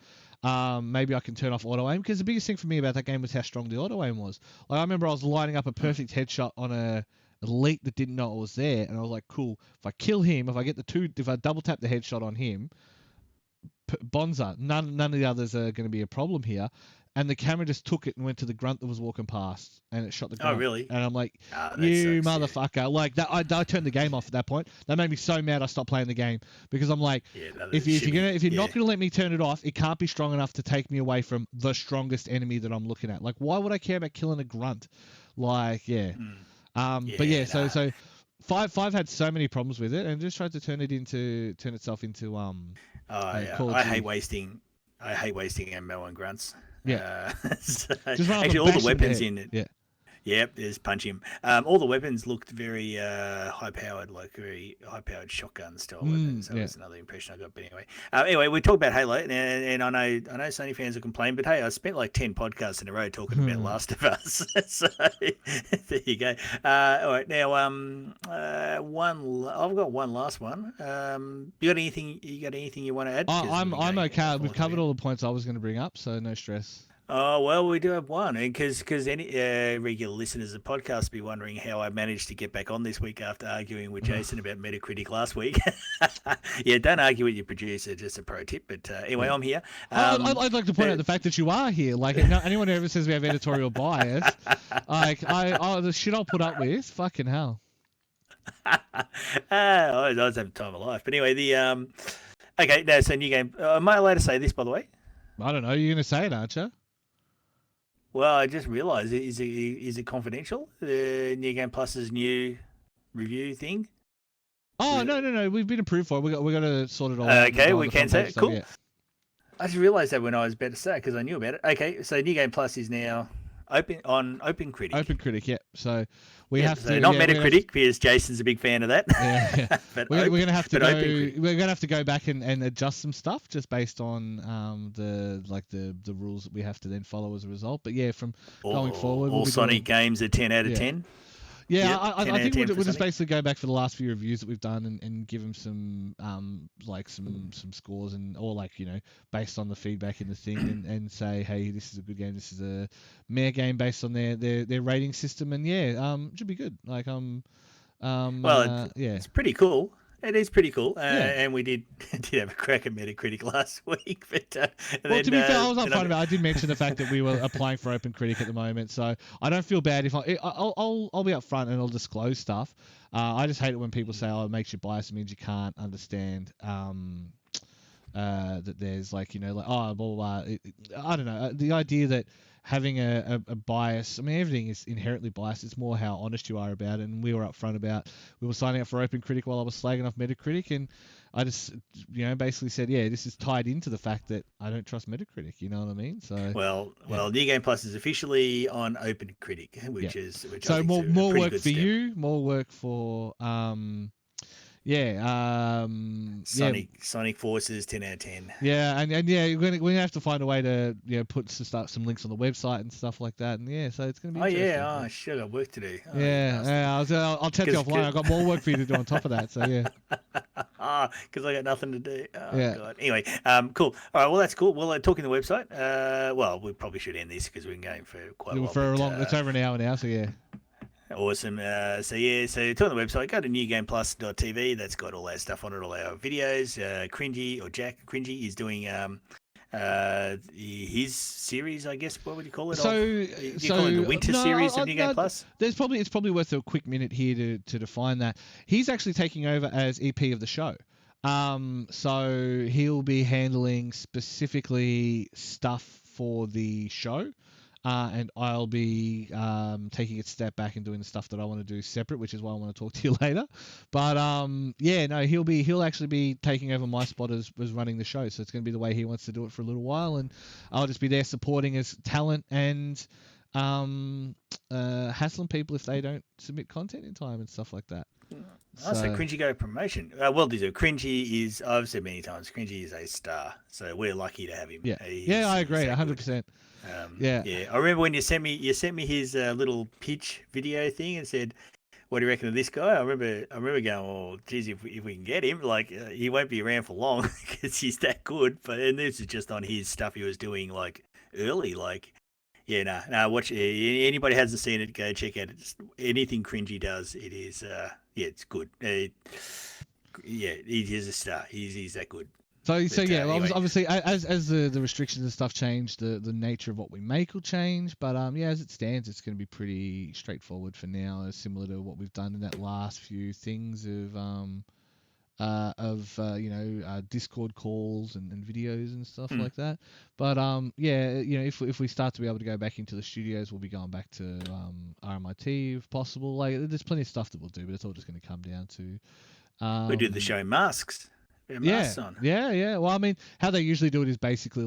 Maybe I can turn off auto aim because the biggest thing for me about that game was how strong the auto aim was. Like, I remember I was lining up a perfect headshot on a elite that didn't know it was there, and I was like, cool. If I kill him, if I double tap the headshot on him, Bonza, none of the others are going to be a problem here. And the camera just took it and went to the grunt that was walking past, and it shot the grunt. Oh, really? And I'm like, you motherfucker! Yeah. Like that, I turned the game off at that point. That made me so mad. I stopped playing the game because I'm like, if you're not gonna let me turn it off, it can't be strong enough to take me away from the strongest enemy that I'm looking at. Like, why would I care about killing a grunt? Like, So 5 had so many problems with it, and just tried to turn itself into I hate wasting ammo on grunts. Yeah. Actually, all the weapons in it. Yeah. Yep, just punch him. All the weapons looked very high-powered, like very high-powered shotgun style weapons. So that's another impression I got. But anyway, we talk about Halo, and I know Sony fans will complain, but hey, I spent like 10 podcasts in a row talking about Last of Us. So there you go. All right, now I've got one last one. You got anything you want to add? I'm okay. We've covered all the points I was going to bring up, so no stress. Oh, well, we do have one, because any regular listeners of the podcast will be wondering how I managed to get back on this week after arguing with Jason about Metacritic last week. Yeah, don't argue with your producer, just a pro tip. But anyway, I'm here. I'd like to point out the fact that you are here. Like, anyone who ever says we have editorial bias, like, the shit I'll put up with, fucking hell. I was having time of life. But anyway, Okay, no, so new game. Am I allowed to say this, by the way? I don't know. You're gonna say it, aren't you? Well, I just realised, is it confidential? The New Game Plus's new review thing? Oh no. We've been approved for it. We got to sort it all out and Okay, go on we the can front say page it. stuff. Cool. Yeah. I just realised that when I was about to say it because I knew about it. Okay, so New Game Plus is now open on Open Critic. Open Critic. Yeah. So we Yep, have so to. not Yeah. Metacritic because Jason's a big fan of that. Yeah. but We're gonna have to but go. Open Critic. We're gonna have to go back and adjust some stuff just based on the rules that we have to then follow as a result. But yeah, from going forward, we'll All be Sonic doing. games are 10 out of Yeah. 10. Yeah, Yep, 10 I out of think 10 we'll for just Sonic. basically go back for the last few reviews that we've done and give them some some scores and or based on the feedback in the thing and say, hey, this is a good game, this is a meh game based on their rating system, and yeah, it should be good. Well, Yeah. it's pretty cool. It is pretty cool, Yeah. and we did have a crack at Metacritic last week. But Well, to be fair, I was then upfront about. I did mention the fact that we were applying for Open Critic at the moment, so I don't feel bad if I'll be upfront and I'll disclose stuff. I just hate it when people say, "Oh, it makes you biased." It means you can't understand that there's oh, blah blah blah. I don't know. The idea that having a bias. I mean, everything is inherently biased. It's more how honest you are about it. And we were upfront about. We were signing up for Open Critic while I was slagging off Metacritic, and I just basically said, yeah, this is tied into the fact that I don't trust Metacritic. You know what I mean? So well, yeah. New Game Plus is officially on Open Critic, which so I think more is a pretty work good for step. you, more work for Sonic Forces 10 out of 10. Yeah, and yeah, we're gonna have to find a way to put some links on the website and stuff like that, and yeah, so it's gonna be interesting. Oh shit, I got work to do. I'll tell you offline. I've got more work for you to do on top of that. So yeah. Because I got nothing to do. Oh Yeah. god. Anyway, cool. All right, well that's cool. Well, talking the website. Well, we probably should end this because we've been going for quite a while. For a long, it's over an hour now. So yeah. Awesome. So to on the website, go to newgameplus.tv. That's got all that stuff on it, all our videos. Jack Cringy is doing his series, I guess. What would you call it? So, you call it the winter series of New Game Plus? It's probably worth a quick minute here to define that. He's actually taking over as EP of the show. So he'll be handling specifically stuff for the show. And I'll be taking a step back and doing the stuff that I want to do separate, which is why I want to talk to you later. But he'll actually be taking over my spot as running the show. So it's going to be the way he wants to do it for a little while, and I'll just be there supporting his talent and hassling people if they don't submit content in time and stuff like that. So Cringy got a promotion. Well deserved. Cringy is, I've said many times, Cringy is a star. So we're lucky to have him. Yeah, I agree, 100%. Yeah. I remember when you sent me his little pitch video thing and said, "What do you reckon of this guy?" I remember going, "Oh, geez, if we can get him, he won't be around for long because he's that good." And this is just on his stuff he was doing early, watch. Anybody hasn't seen it, go check out it. Anything Cringy does, it is. It's good. He is a star. He's that good. Anyway. Obviously, as the restrictions and stuff change, the nature of what we make will change. But as it stands, it's going to be pretty straightforward for now, similar to what we've done in that last few things of Discord calls and videos and stuff like that. But if we start to be able to go back into the studios, we'll be going back to RMIT if possible. There's plenty of stuff that we'll do, but it's all just going to come down to we do the show masks. On. Yeah. Well, I mean, how they usually do it is basically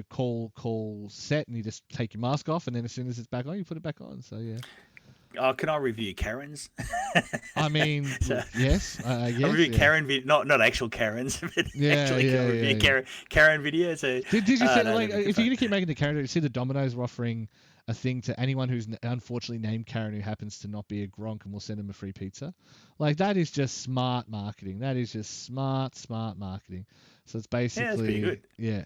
call set, and you just take your mask off, and then as soon as it's back on, you put it back on. So yeah. Oh, can I review Karens? I mean, yes. I guess, I review Karen video, not actual Karens, but Karen video. So did you see if you're gonna keep making the Karen, you see the Domino's are offering a thing to anyone who's unfortunately named Karen who happens to not be a Gronk, and we'll send them a free pizza. That is just smart marketing. That is just smart marketing. So it's basically that's pretty good. Yeah.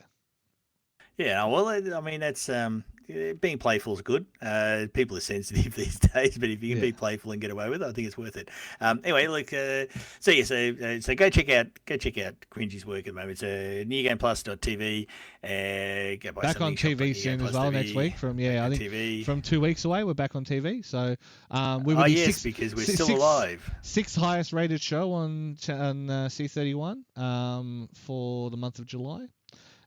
Yeah, well, I mean, that's being playful is good. People are sensitive these days, but if you can Yeah. be playful and get away with it, I think it's worth it. Anyway, look, so go check out Cringy's work at the moment. It's newgameplus.tv. Go buy Back on something. Shop at TV New soon Game as Plus well TV, next week. From back I on think TV. from 2 weeks away, we're back on TV. So we were Oh the yes, sixth, because we're si- still sixth, alive. sixth highest rated show on C31 for the month of July,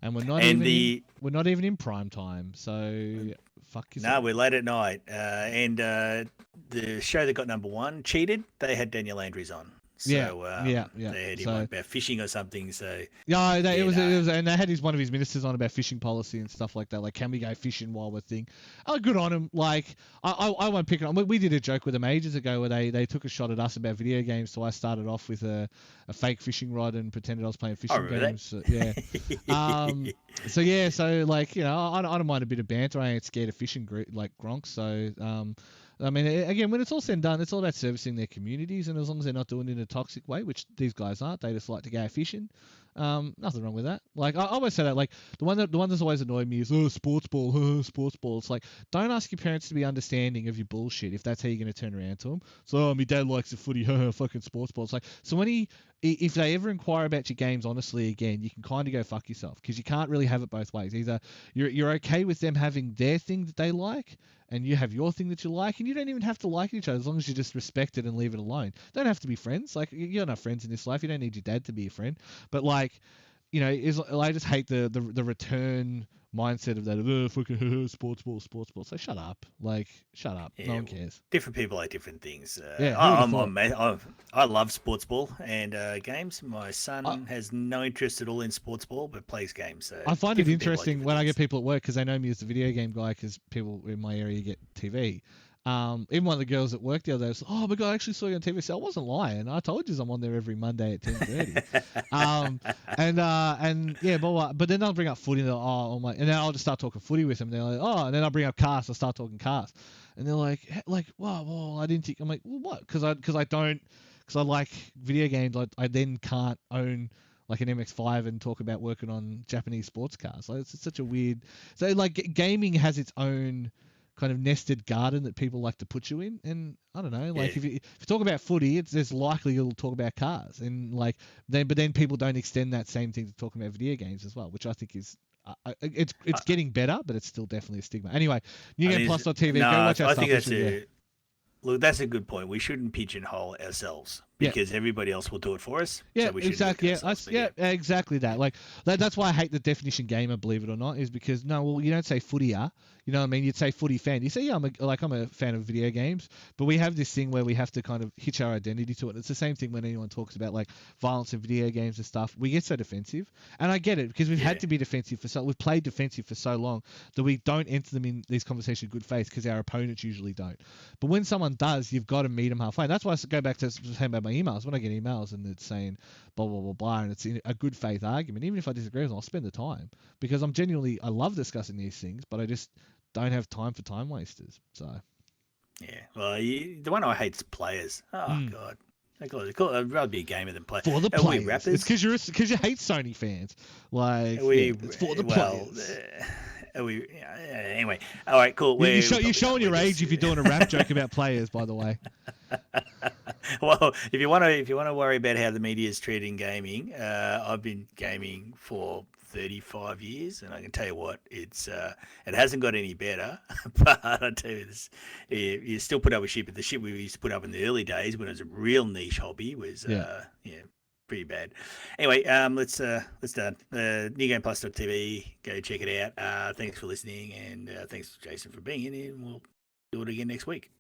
and we're not And even in prime time. So fuck no, yourself. we're late at night. And the show that got #1, Cheated, they had Daniel Andrews on. Yeah, So yeah. they had him on So about fishing or something. So yeah, yeah, it was, no. and they had one of his ministers on about fishing policy and stuff like that. Like, can we go fishing while we're thing? Oh, good on him. Like, I won't pick it on. We did a joke with them ages ago where they took a shot at us about video games. So I started off with a fake fishing rod and pretended I was playing I fishing remember games. So, yeah. So like I don't mind a bit of banter. I ain't scared of fishing like Gronk. So I mean, again, when it's all said and done, it's all about servicing their communities, and as long as they're not doing it in a toxic way, which these guys aren't, they just like to go fishing. Nothing wrong with that. Like I always say that. Like the one that's always annoyed me is sports ball, sports ball. It's like, don't ask your parents to be understanding of your bullshit if that's how you're going to turn around to them. So my dad likes the footy, fucking sports ball. It's like, so if they ever inquire about your games honestly again, you can kind of go fuck yourself, because you can't really have it both ways. Either you're okay with them having their thing that they like, and you have your thing that you like, and you don't even have to like each other as long as you just respect it and leave it alone. Don't have to be friends. Like, you're not friends in this life. You don't need your dad to be your friend. But like, I just hate the return mindset of that. Fucking sports ball. So shut up. Like, shut up. No Yeah, one cares. different people like different things. Yeah, who would have I'm, thought? I love sports ball and games. My I, son has no interest at all in sports ball, but plays games. So I find it different people like interesting different when I things. get people at work, because they know me as the video game guy, because people in my area get TV. Even one of the girls at work the other day was, "Oh my god, I actually saw you on TV." So I wasn't lying. I told you I'm on there every Monday at 10:30. And yeah, but then they'll bring up footy. And and then I'll just start talking footy with them. They're like, "Oh," and then I'll bring up cars. I'll start talking cars, and they're like, "Wow, well, I didn't think." I'm like, "Well, what?" Because I like video games. I then can't own like an MX-5 and talk about working on Japanese sports cars. Like, it's such a weird. So like gaming has its own kind of nested garden that people like to put you in, and I don't know, like Yeah. if you talk about footy, there's likely you'll talk about cars, and like then people don't extend that same thing to talking about video games as well, which I think is it's getting better, but it's still definitely a stigma. Anyway, No, NewGamePlus.tv, go watch our I stuff. think that's a good point. We shouldn't pigeonhole ourselves Yeah. because everybody else will do it for us. Yeah, So we shouldn't exactly. do it ourselves. Exactly that. Like that's why I hate the definition gamer, believe it or not, is because no, well, you don't say footyer. You know what I mean? You'd say footy fan. You say, yeah, I'm a fan of video games, but we have this thing where we have to kind of hitch our identity to it. It's the same thing when anyone talks about like violence in video games and stuff. We get so defensive, and I get it because we've had to be defensive we've played defensive for so long that we don't enter them in these conversations with good faith, because our opponents usually don't. But when someone does, you've got to meet them halfway. And that's why I go back to saying about my emails. When I get emails and it's saying blah blah blah blah, and it's a good faith argument, even if I disagree with them, I'll spend the time, because I love discussing these things, but I just don't have time for time wasters. So Yeah. Well, the one I hate is players. Oh God. I'd rather be a gamer than play. for the Are we players, rappers? it's because you hate Sony fans. Like, it's for the players. Anyway, all right, cool. You're showing your age if you're doing a rap joke about players, by the way. Well, if you want to worry about how the media is treating gaming, I've been gaming for 35 years, and I can tell you what, it hasn't got any better. But I tell you this, you still put up with shit, but the shit we used to put up in the early days when it was a real niche hobby was pretty bad. Anyway, let's start. NewGamePlus.tv, go check it out. Thanks for listening, and thanks Jason for being in here, and we'll do it again next week.